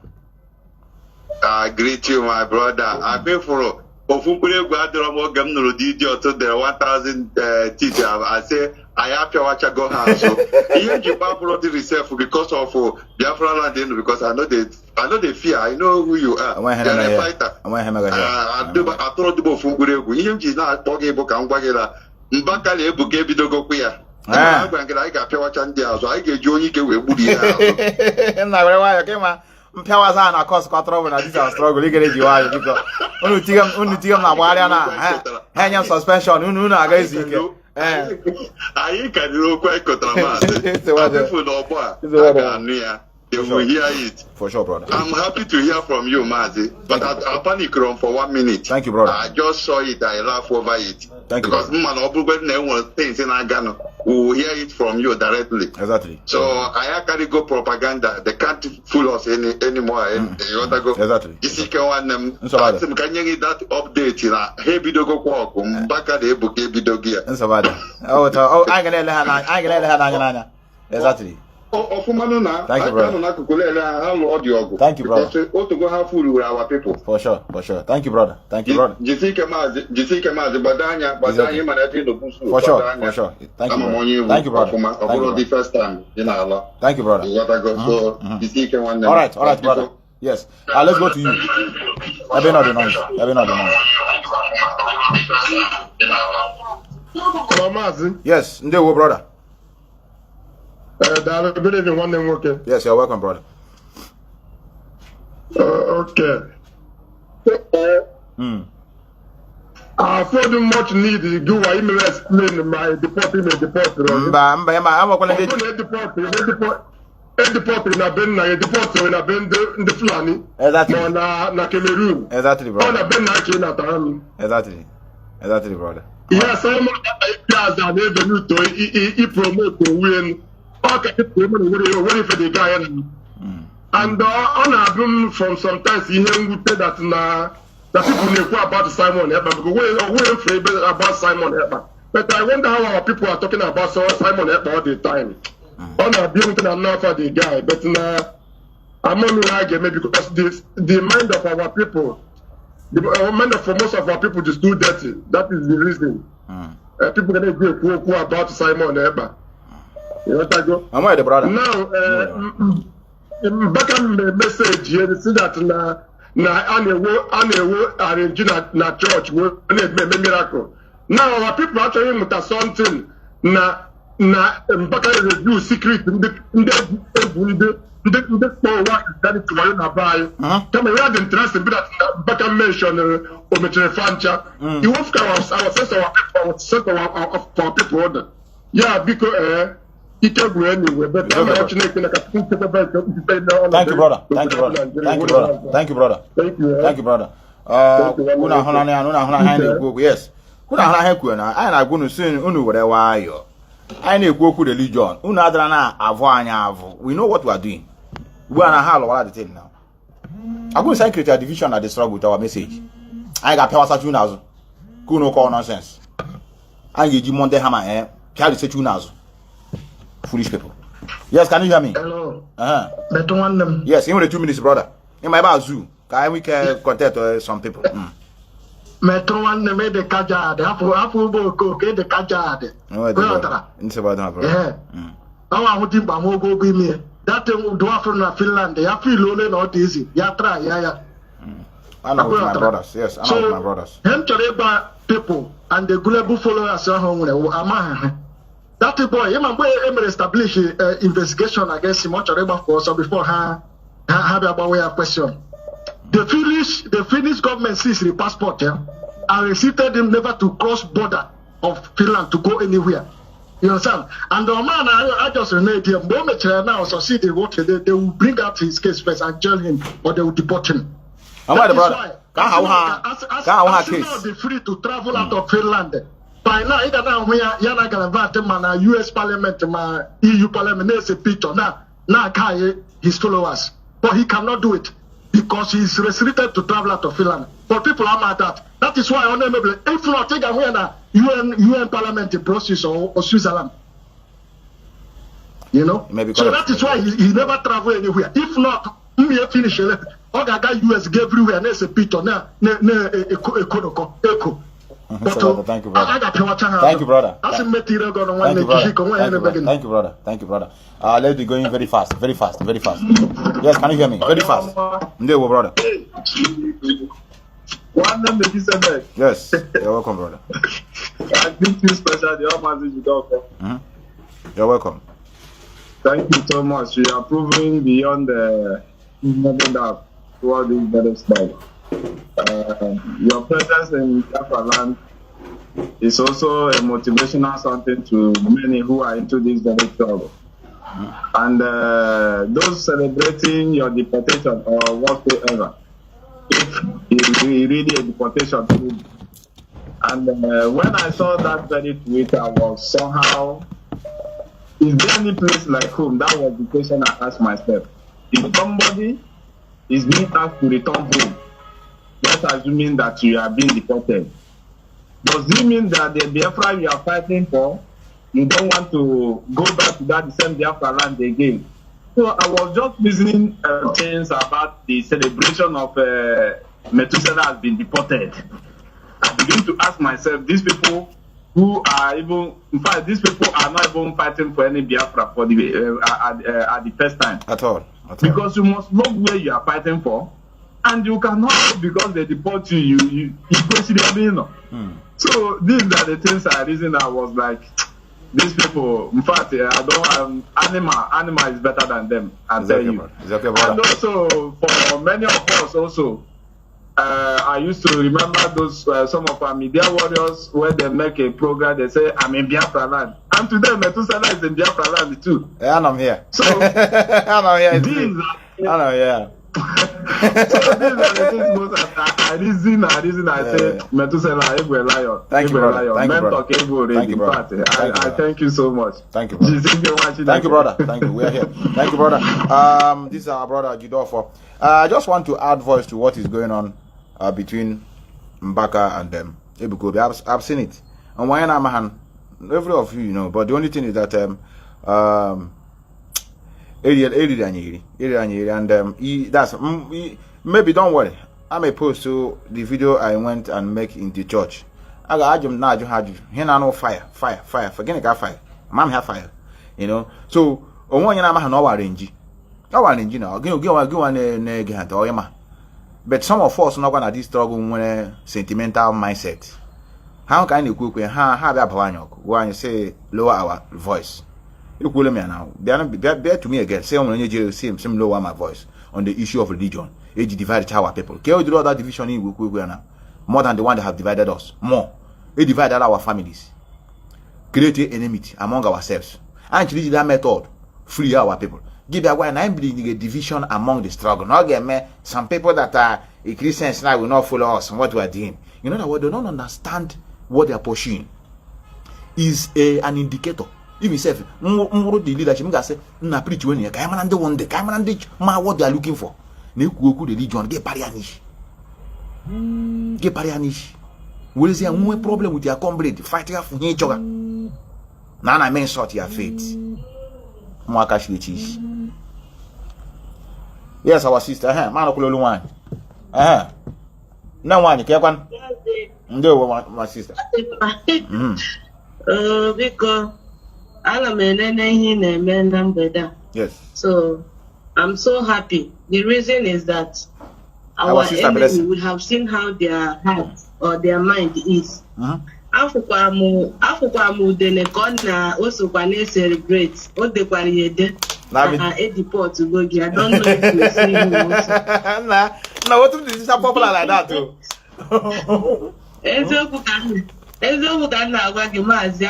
I greet you, my brother. I've been for Ofukure Guadromo Gamno Didio to the 1,000 teacher. I say, I have to watch a go house. So, here you brought the reserve because of Biafra land, because I know the fear. I know who you are. I'm a fighter. I told the Ofukure, you not talking about Kangwagela. Mbakale Buke Bidogo Quia. I got to watch and so I get Johnny Woody. And I came out. Mpyawaza na cost control na this struggle igere jiwa because unu tigam na bwari na hanya suspension unu na against ike ayi ka diro kwa kotrama people no boy they will hear it for sure, brother. I'm happy to hear from you, Mazi, but I panic run for 1 minute. Thank you, brother. I just saw it, I laugh over it. Thank you, because man things in Agano, we will hear it from you directly. Exactly. So I carry go propaganda. They can't fool us anymore. You want to go? Exactly. This is one can you get that update? Hey, bido go walk. Mbaka de buke bido gear. I can let exactly. Thank you, brother. Thank you, brother. To go have food with our people. For sure. Thank you, brother. Thank you, brother. For sure. Thank you, brother. Thank you, brother. The first time, Thank you, brother. All right, brother. Yes. Let's go to you. I be not the noise. Yes, Ndewo, brother. Good evening, one name working. Yes, you're welcome, brother. Okay. I feel much need to do what email explain my deporting. I'm going to deport in a ben na deport in a ben the Fulani. Exactly. Na Cameroon. Exactly, brother. On a ben na Kenya. Exactly, brother. Yes, some of the are never to promote the win. Okay, waiting for the guy. And on album from sometimes he would say that the people know about Simon Eber because we're afraid about Simon Eber. But I wonder how our people are talking about Simon Eber all the time. On a building enough for the guy, but I'm only arguing because the mind of our people, the mind of most of our people is too dirty. That is the reason. People can go about Simon Eber. You know what I go? I'm the brother. Now, back on the message here, they say that arrange na church will miracle. Now our people actually with something back review secret the what is that to why na buy. Come we had interest in that back mention o fancha. You have our sense of our people order. Yeah, because Thank you, brother. Yes. I na going to say unu were wayo. I na-ekwu okwu religion. Unu adara na avo anya avo. We know what we are doing. We are na halo wala the thing now. I'm going to say create a division at the struggle with our message. I got power such unazo. Kuno call nonsense. I get you Monday hammer carry such unazo. Foolish people. Yes, can you hear me? Hello. Better one them. Yes, in only 2 minutes, brother. In my bazoo, can we can contact some people. metro one made the kajad, Afu okay, the kajad. It's about yeah. I want to go with me. That thing do from Finland, they are feel lonely not easy. Yeah, try, yeah. I know my brothers, yes, I know my brothers. Him to people and the global followers are home. That boy, him establish investigation against him much for so before have about way of question. The Finnish government seized the passport, yeah, and restricted him never to cross border of Finland to go anywhere. You understand? And the man, I just reneged him. Now succeeded what they will bring out his case first and jail him, or they will deport him. That is why as be free to travel out of Finland. By now, either now we are my US Parliament, my EU Parliament, there's a picture now his followers, but he cannot do it because he is restricted to travel out of Finland. But people are mad at that. That is why if not take away the UN Parliament in Brussels or Switzerland, you know. So that is why he never travel anywhere. If not, we finish it. All the guy US gave everywhere. There's a picture now. Echo. Thank you, brother. Thank you, brother. Thank you, brother. Thank you, brother. Thank you, brother. Let's be going very fast. Yes, can you hear me? Very fast. Ndewo, brother. Yes, you're welcome, brother. I think you special. You're welcome. Thank you so much. You are proving beyond the doubt toward this better style. Your presence in Biafra land is also a motivational something to many who are into this very struggle. And those celebrating your deportation or whatsoever, if it's really a deportation too. And when I saw that very tweet, I was somehow, is there any place like home? That was the question I asked myself. If somebody is being asked to return home, that's assuming that you are being deported. Does it mean that the Biafra you are fighting for, you don't want to go back to that same Biafra land again? So I was just listening things about the celebration of Methuselah has been deported. I begin to ask myself, these people who are even, in fact, these people are not even fighting for any Biafra for the at the first time. At all. Because you must know where you are fighting for. And you cannot, because they deport you, you basically, you know. So these are the things I reason I was like, these people, in fact, I don't animal is better than them, I tell you. And also, for many of us also, I used to remember those, some of our media warriors, where they make a program, they say, I'm in Biafra land. And today, Methuselah is in Biafra land too. Yeah, and I'm here. So, I know, yeah. So these are the things most I reason I say Methuselah Ebo lion. Thank you, brother. Thank you, brother. Thank you, brother. I thank you so much. Thank you, brother. Thank you, brother. Thank you. We are here. Thank you, brother. This is our brother Jidofo. I just want to add voice to what is going on between Mbaka and them. I've seen it. And why am I? Every of you know, but the only thing is that and that's maybe don't worry. I may post to the video I went and make in the church. I got here no fire. Forget it, got fire. Mom have fire, you know. So on one yana no arrange. No arrange now. Go on but some of us not gonna this struggle with a sentimental mindset. How can you cook when have a pawanyok when you say lower our voice? You cool me now. Bear to me again. Say on your same lower my voice on the issue of religion. Age divided our people. Can we do all that division in now? More than the one that have divided us. More. It divided our families. Create enmity among ourselves. And use that method. Free our people. Give that one. I'm bringing a division among the struggle. Not get me. Some people that are Christians now will not follow us and what we are doing. You know that what they don't understand what they are pursuing is an indicator. Even if the leadership say na preach when you come and one day come and what they are looking for. Ne ku the religion get parianish. Get parianish. Will say one problem with your comrade fighting for each other. Now I mean sort your faith. Yes, our sister, man okulolu one. Now one, you No, my sister. Because I'm a Yes. So I'm so happy. The reason is that our enemy, we have seen how their heart or their mind is. Afukwamu denekona also kwane celebrate. O de kwariede. Ediport to go. I don't know if you see him also. Nah, what is this popular like that too? I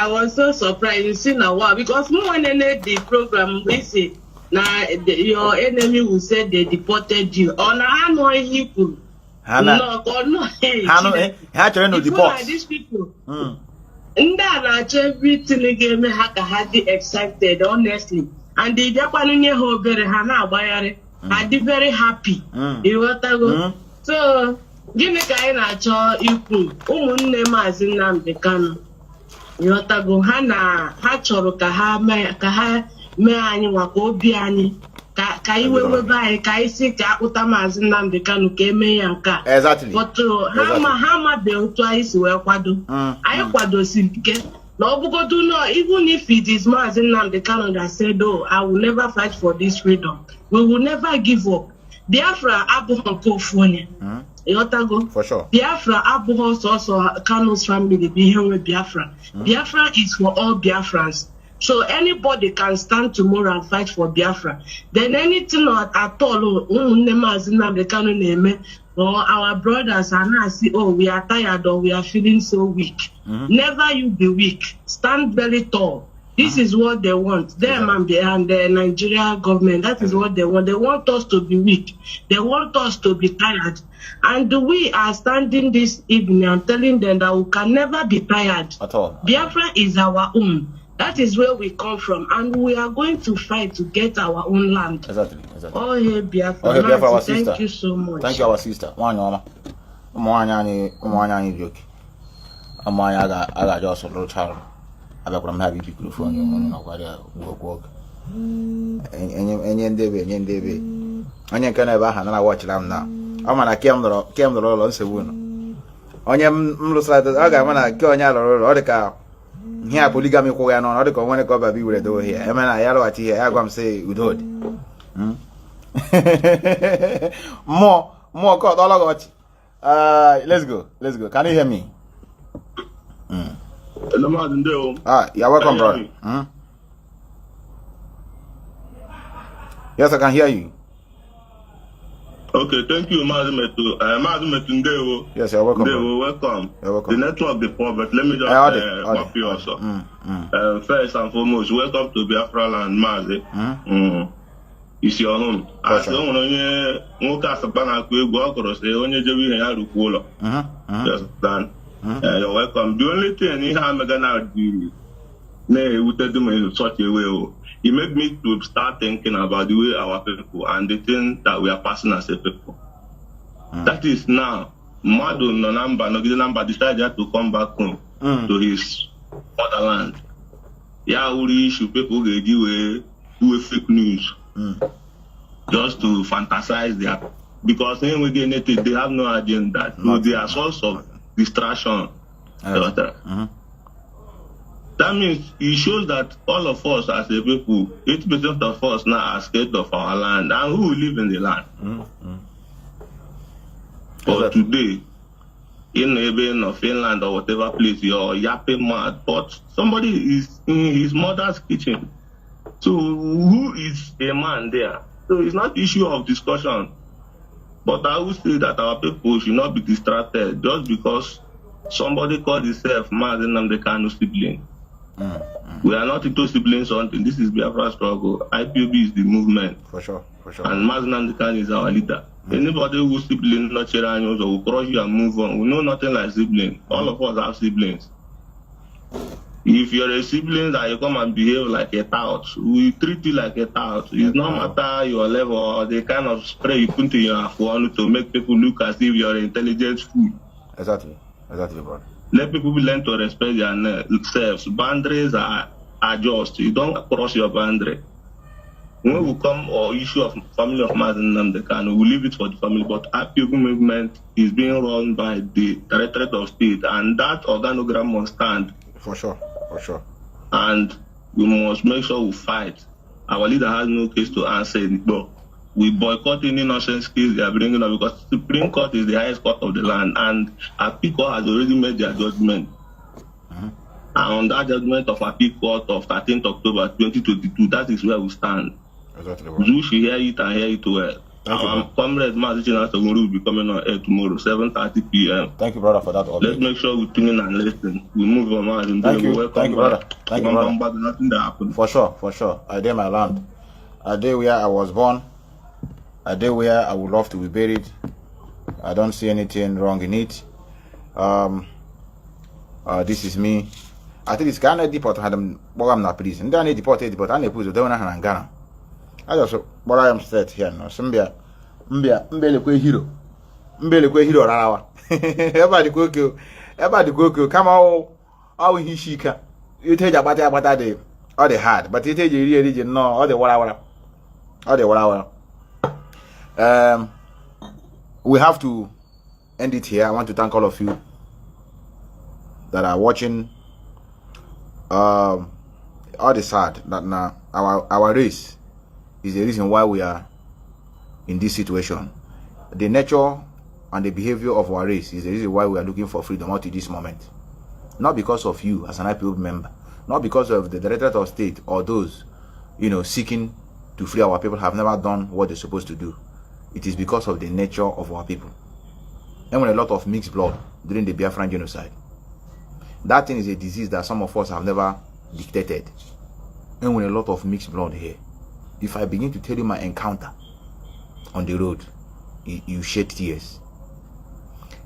was so surprised. You see now why? Because no one in the program we say now your enemy will say they deported you. On I know people. No, God no. These people. Everything again me had excited honestly. And the Japanese who very had very happy. You want to go? So gịnị ka anyị na-achọ ikwu ụmụnne Mazi Nnamdi Kanu ịghọtago ha chọrọ ka ha mee anyị nwaka obi anyị ka iwe webe anyị ka anyị si ka akpụta Mazi Nnamdi Kanu ka eme ya nke a ha amabe otu anyị si wee kwado anyị kwadosiri ike na ọ bụgodu no even if it is Mazi Nnamdi Kanu that said oh I will never fight for this freedom, we will never give up. Biafra abụghị nke ofu onye. For sure. Biafra abụghị also Kanu's family be here with Biafra. Biafra is for all Biafrans. So anybody can stand tomorrow and fight for Biafra. Then anything at all, or our brothers are now say, oh, we are tired or we are feeling so weak. Never you be weak. Stand very tall. This is what they want. Them and the Nigerian government, that is what they want. They want us to be weak. They want us to be tired. And we are standing this evening and telling them that we can never be tired. At all. Biafra is our own. That is where we come from. And we are going to fight to get our own land. Exactly. Oh, hey, Biafra. Oh, hey, Biafra, our sister. Thank you so much. Thank you, our sister. I just a little child. I got from happy people from you. Work. And David. Onye can never hand I watch them now. I'm gonna came the roll on Sewun. Onyam Mlusa, I got when I go on or the car. Here, polygamy, who are not the one go baby with the here. I mean, I yellow at here, I come say, we do it. More, God, all I got. Let's go. Can you hear me? You're welcome, brother. Yes, I can hear you. Okay, thank you, Mazi Methuselah. Yes, you're welcome. Welcome. You're welcome. The network, the poor, but let me just copy you also. First and foremost, welcome to Biafra land, Mazi. It's your home. As long as you just done. You're welcome. The only thing you have to do in such a way. It made me to start thinking about the way our people and the things that we are passing as a people. That is now, Madu Nnamdi decided to come back home to his motherland. Yeah, we issue people do a fake news just to fantasize their, because when we get it, they have no agenda. So they are source of distraction. That means it shows that all of us as a people, 80% of us now are scared of our land and who will live in the land. But today, in even of Finland or whatever place, you're yapping mad, but somebody is in his mother's kitchen. So who is a man there? So it's not issue of discussion. But I would say that our people should not be distracted just because somebody called himself Mazi Nnamdi Kanu sibling. We are not into siblings or anything. This is Biafra struggle. IPOB is the movement. For sure. And Mazi Nnamdi Kanu is our leader. Anybody who's sibling, not sharing or will crush you and move on. We know nothing like siblings. All of us have siblings. If you're a sibling that you come and behave like a tout, we treat you like a tout. It's no matter your level or the kind of spray you put in your phone to make people look as if you're an intelligent fool. Exactly, bro. Let people learn to respect themselves. Boundaries are just. You don't cross your boundary. When we come or issue of family of Mazi Nnamdi Kanu, we leave it for the family. But our people movement is being run by the Directorate of State, and that organogram must stand. For sure, for sure. And we must make sure we fight. Our leader has no case to answer it, but we boycott any nonsense case they are bringing up, because the Supreme Court is the highest court of the land, and Appeal Court has already made their judgment. And on that judgment of Appeal Court of 13th October 2022, that is where we stand. Exactly. You should hear it and hear it well. Our comrade Mazi will be coming on air tomorrow, 7:30 p.m. Thank you, brother, for that update. Let's make sure we tune in and listen. We move on, Mazi. Thank you, brother. Thank you, brother. Nothing that happened. For sure, for sure. I did my land. I did where I was born. I did where I would love to be buried. I don't see anything wrong in it. This is me. I think it's kind of deport. I had them. Well, I'm not prison. And then I deport. I put the donor and Ghana. I just, but I am straight here now. Mbele kwe hero. Rawa. Everybody go. Come out he shika. You take about the all the hard, but you take the really no all the wala. We have to end it here. I want to thank all of you that are watching. All the sad that now our race is the reason why we are in this situation. The nature and the behavior of our race is the reason why we are looking for freedom up to this moment. Not because of you as an IPOB member, not because of the Directorate of State or those, seeking to free our people have never done what they're supposed to do. It is because of the nature of our people. And with a lot of mixed blood during the Biafran genocide. That thing is a disease that some of us have never dictated. And with a lot of mixed blood here. If I begin to tell you my encounter on the road, you shed tears.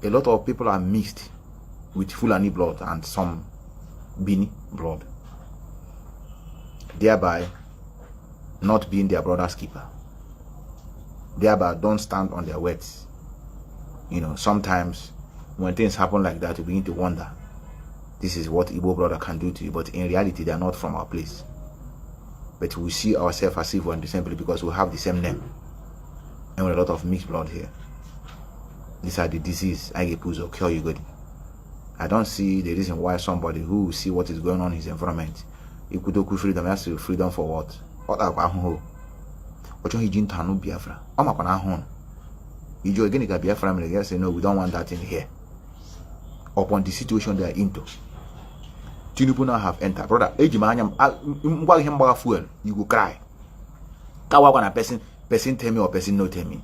A lot of people are mixed with Fulani blood and some Bini blood, thereby not being their brother's keeper. Thereby don't stand on their words. Sometimes when things happen like that, you begin to wonder, this is what Igbo brother can do to you, but in reality they are not from our place. But we see ourselves as if we're in the same place because we have the same name. And with a lot of mixed blood here. These are the disease I get puzzle cure you good. I don't see the reason why somebody who see what is going on in his environment, he could do freedom. That's freedom for what? What about who? What you doing to Biafra? I'm not gonna home. You again got Biafra family. Say no, we don't want that in here. Upon the situation they are into. Tinubu now have entered. Brother, fuel, you go cry. Kawa person tell me or person no tell me.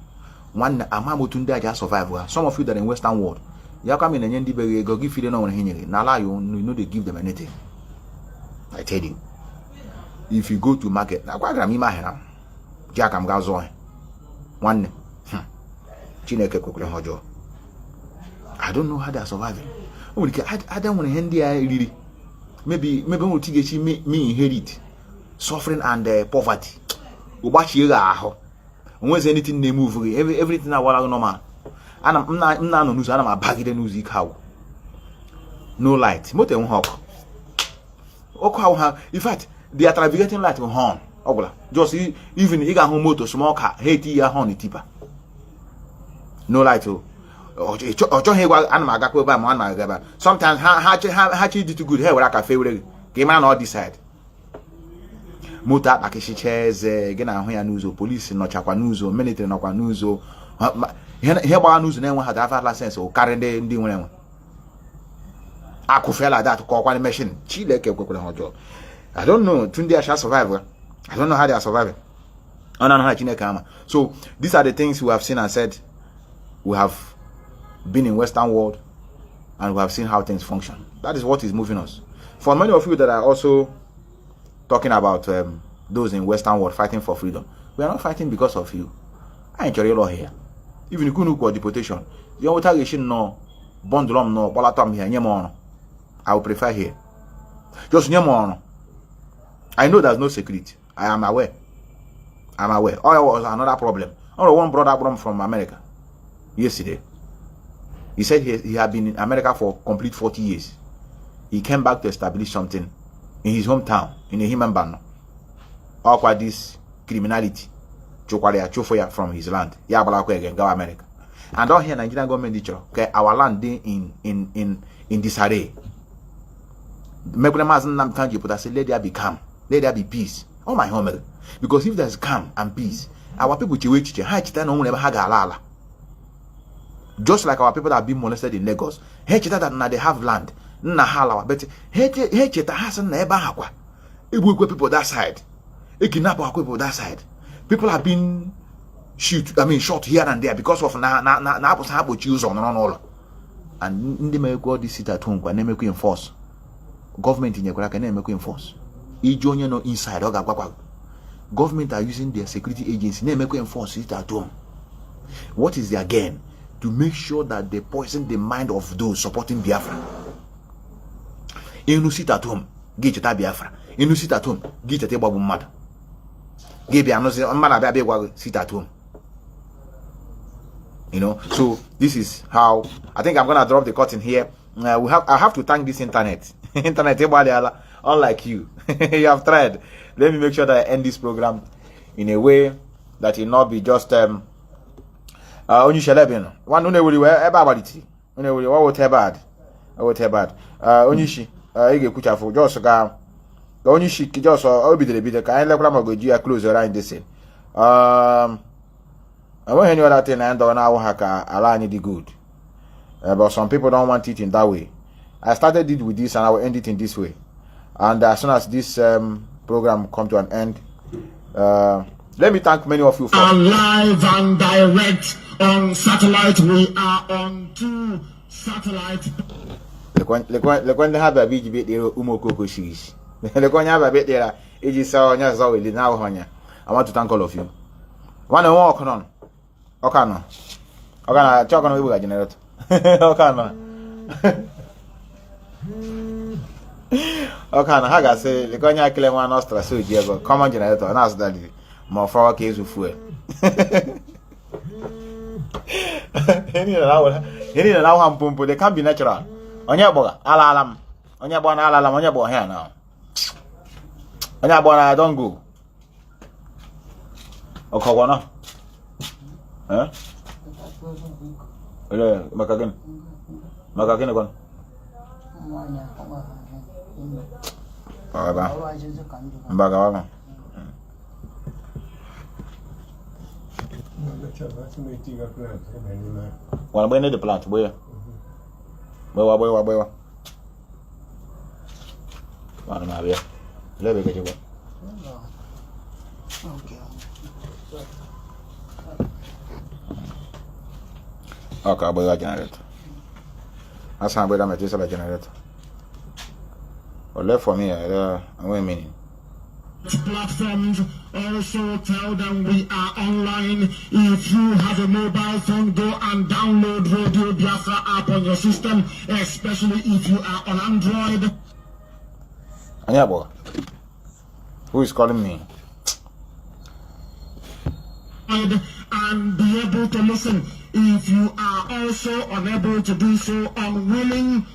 One Amamutunde just survive. Some of you that in Western world, you come in and go give you no one. Now you know they give them anything. I tell you. If you go to market, now Jack am gazoin. One Chineke Kokre Hojo. I don't know how they are surviving. I don't want to hand really. Maybe we'll teach me inherit suffering and poverty. When anything they move, everything I want normal. And I'm not no news. I'm a baggy the news. No light. Mote hawk. In fact, they are navigating light on horn. Just even if home motor small car, 80 year horn tipper. No light. Sometimes how do good hair like a favorite game and all decide. Motor Akishi chairs again news police no chakwa news military no kwa news here ba news na had have license or carry the ndi nwere akufia like that call one machine chileke kwekwe hojo. I don't know tunde shall survive. I don't know how they are surviving. So these are the things we have seen and said. We have been in Western world and we have seen how things function. That is what is moving us. For many of you that are also talking about those in Western world fighting for freedom, we are not fighting because of you. I ain't your law here. Even if you couldn't call deportation, you want no bondulum no bolatom here nyemon. I would prefer here. Just nyemon. I know there's no secret. I am aware. I'm aware. Oh, was another problem. Oh, one brother from America yesterday. He said he had been in America for complete 40 years. He came back to establish something in his hometown, in a human ban. This criminality. Chofaya from his land. Ya balakwe again go America. And all here Nigerian government okay, our land in disarray. Make them as Nnamdi Kanu put us say let there be calm, let there be peace. Oh my home. Because if there's calm and peace, our people no never had just like our people that have been molested in Lagos. That they have land. But has never people that side. Kidnap our people that side. People have been shot here and there because of na choose on all. And they make all this sit at home and they make you enforce. Government in your can make you enforce. No inside government are using their security agency, they make you enforce it at home. What is their gain? To make sure that they poison the mind of those supporting Biafra. You sit at home, get your Biafra. You sit at home, get your table mad. Give I'm not saying man sit at home. You know, so this is how I think I'm gonna drop the curtain here. I have to thank this internet. Internet, unlike you. You have tried. Let me make sure that I end this program in a way that it not be just only shelebin. One no will everybody. What bad. Only she ige kucha for just ga only she just obi the bit can let them go do close around this thing. I want any other thing and on our hacker align the good. But some people don't want it in that way. I started it with this and I will end it in this way. And as soon as this program come to an end, let me thank many of you for live and direct on satellite. We are on 2 satellites. When they have a big bit there, Umoko series. The Konya have a bit there, it is so now. I want to thank all of you. One and walk on. Okano. Talk on we generate. Okano. Haga say the Konya kill one Ostra so Diego. Common generator and ask that more for case of fuel. He need an hour pump, they can't be natural. Onya boga alalam onya bona alalam onya bo here now onya bona don't go okogona ole makagen kon baba mbaga baba wana bene de plant boya Bawa. Mana nak biar? Lebih kerja buat. Okay, bawa generator. Asal bawa Methuselah generator. Or left for me, wait a minute. Platforms also tell them we are online. If you have a mobile phone, go and download Radio Biafra app on your system, especially if you are on Android. Anyabo, who is calling me? And be able to listen. If you are also unable to do so, unwilling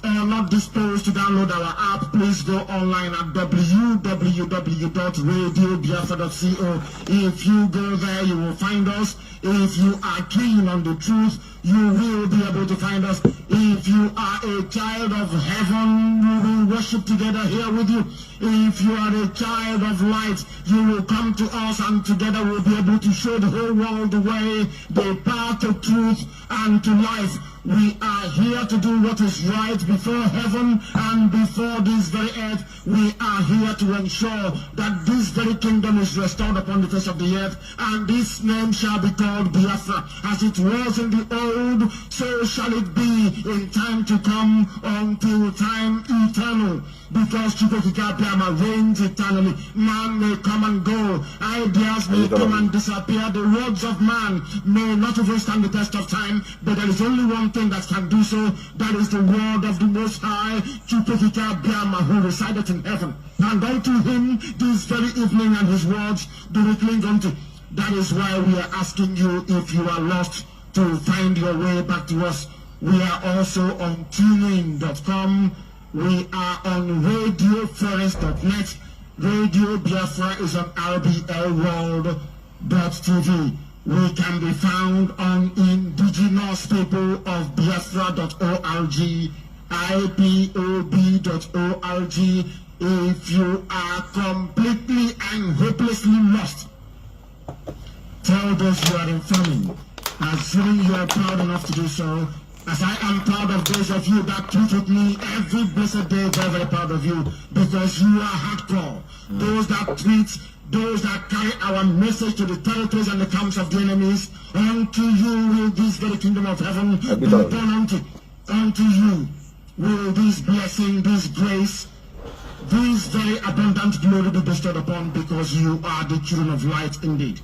or not disposed to download our app, please go online at www.radiobiafra.co. If you go there, you will find us. If you are keen on the truth, you will be able to find us. If you are a child of heaven, we will worship together here with you. If you are a child of light, you will come to us and together we'll be able to show the whole world the way, the path to truth and to life. We are here to do what is right before heaven and before this very earth. We are here to ensure that this very kingdom is restored upon the face of the earth, and this name shall be called Biafra. As it was in the old, so shall it be in time to come, until time eternal. Because Chukokikabiyama reigns eternally. Man may come and go, ideas may come and disappear, the words of man may not even stand the test of time, but there is only one thing that can do so. That is the word of the Most High, Chukokikabiyama, who resideth in heaven. And unto him this very evening and his words do we cling unto. That is why we are asking you, if you are lost, to find your way back to us. We are also on tunein.com. We are on radioforest.net. Radio Biafra is on RBLworld.tv. We can be found on indigenous people of Biafra.org, IPOB.org. If you are completely and hopelessly lost, tell those you are informing, assuming you are proud enough to do so, as I am proud of those of you that tweet with me every blessed day, very, very proud of you, because you are hardcore. Those that tweet, those that carry our message to the territories and the camps of the enemies, unto you will this very kingdom of heaven be done unto you will this blessing, this grace, this very abundant glory be bestowed upon, because you are the children of light indeed.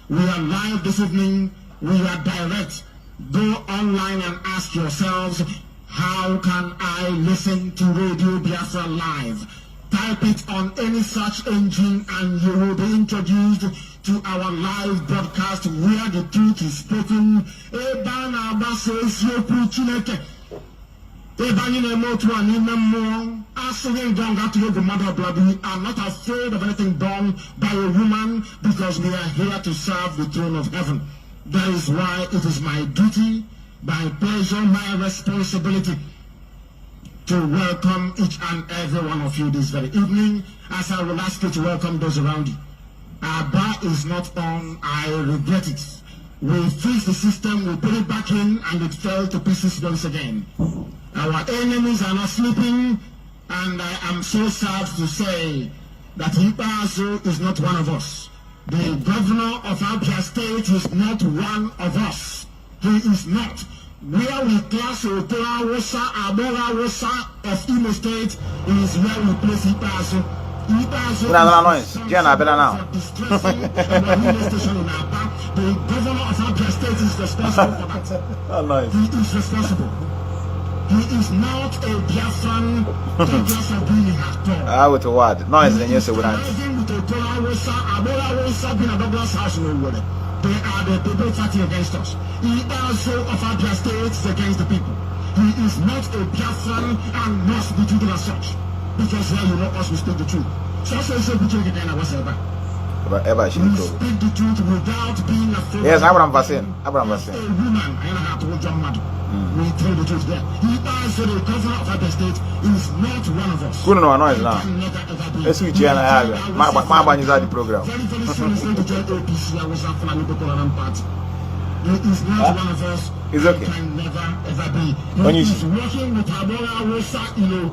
We are live this evening. We are direct. Go online and ask yourselves, how can I listen to Radio Biafra live? Type it on any search engine and you will be introduced to our live broadcast where the truth is spoken. We are not afraid of anything done by a woman, because we are here to serve the throne of heaven. That is why it is my duty, my pleasure, my responsibility to welcome each and every one of you this very evening, as I will ask you to welcome those around you. Our bar is not on, I regret it. We fixed the system, we put it back in, and it fell to pieces once again. Our enemies are not sleeping, and I am so sad to say that Ipazo is not one of us. The governor of Abia State is not one of us. He is not. Where we class Otoa Wosa, Abora Wosa of Imo State is where we place Ipazo. Ipazo noise. Jenna, better now. The governor of Abia State is responsible for that. Oh, nice. He is responsible. He is not a Biafran just of being hardcore. I would word. Noise than yes, They are the people fighting against us. He also of Abia State is against the people. He is not a Biafran and must be treated as such. Because here you know us, we speak the truth. So between again, I was ever. Ever she We speak the truth without being afraid. Yes, Abraham Vaccine. Abraham A Vaccine. woman, I don't have to hold John Mad. We tell the truth there. He also the governor of Abia State is not one of us. Good no noise now. Can never ever be. Let's switch here and I have my inside the program. Very, very soon he's going to join APC. I was not from the Haram party. He is not one of us. It's okay. He can never ever be. When He you- is working with Abora Wosa, you know.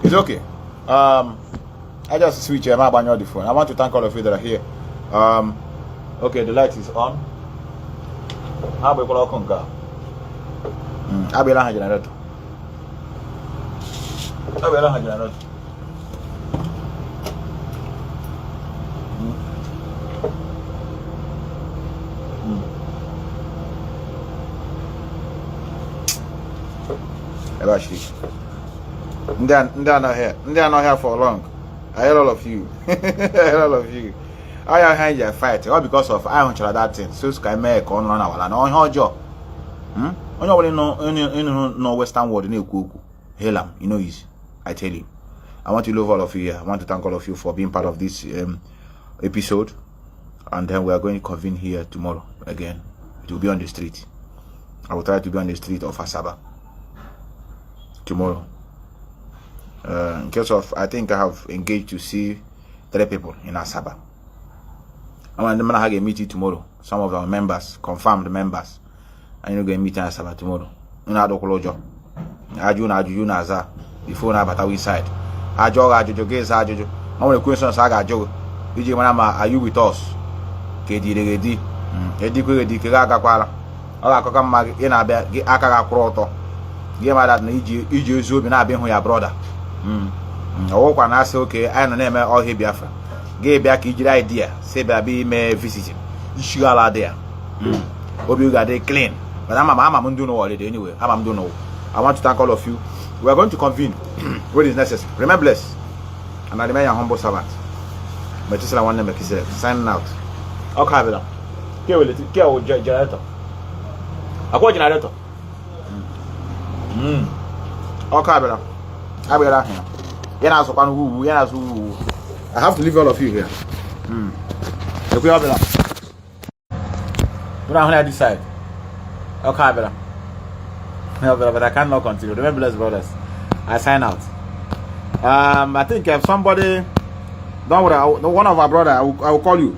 It's okay. I just switch here. I'm on the phone. I want to thank all of you that are here. Okay, the light is on. How about you conquer? I'll be a generator. I'll be a generator. Actually, they are not here. They are not here for long. I hear all of you. I hear all of you. I hear you fight all because of I want that thing. So sky make on run our land. On your job. Only no Western world in Kuku. Hell, you know easy. I tell you. I want to love all of you here. I want to thank all of you for being part of this episode. And then we are going to convene here tomorrow again. It will be on the street. I will try to be on the street of Asaba tomorrow. In case of, I think I have engaged to see 3 people in Asaba. I want them to have a meeting tomorrow. Some of our members, confirmed members, and you're going to meet in Asaba tomorrow. You know, I don't close job. You Naza before now, but I will side. I guess I jog. I want to question Saga Joe. Are you with us? Kedi. Oga koka mag ina be aka ga kroto ge ma that na iji obi na abia hu ya brother o kwa na say okay I no na eme all he Biafra ge bia ka ijiri idea say bia be me visit issue ala there obi ga dey clean but I'm do no already anyway I'm do no. I want to thank all of you. We are going to convene what is necessary. Remember bless and I remain your humble servant Methuselah Enlightenment signing out. Okay bela ke will it ke o generator akwa generator okay bela abela here yana so kwanu wu yana so wu I have to leave all of you here. If we have it, we don't have this side. Okay, brother. No, but I cannot continue. Remember, bless brothers. I sign out. I think if somebody, don't worry, one of our brother, I will call you.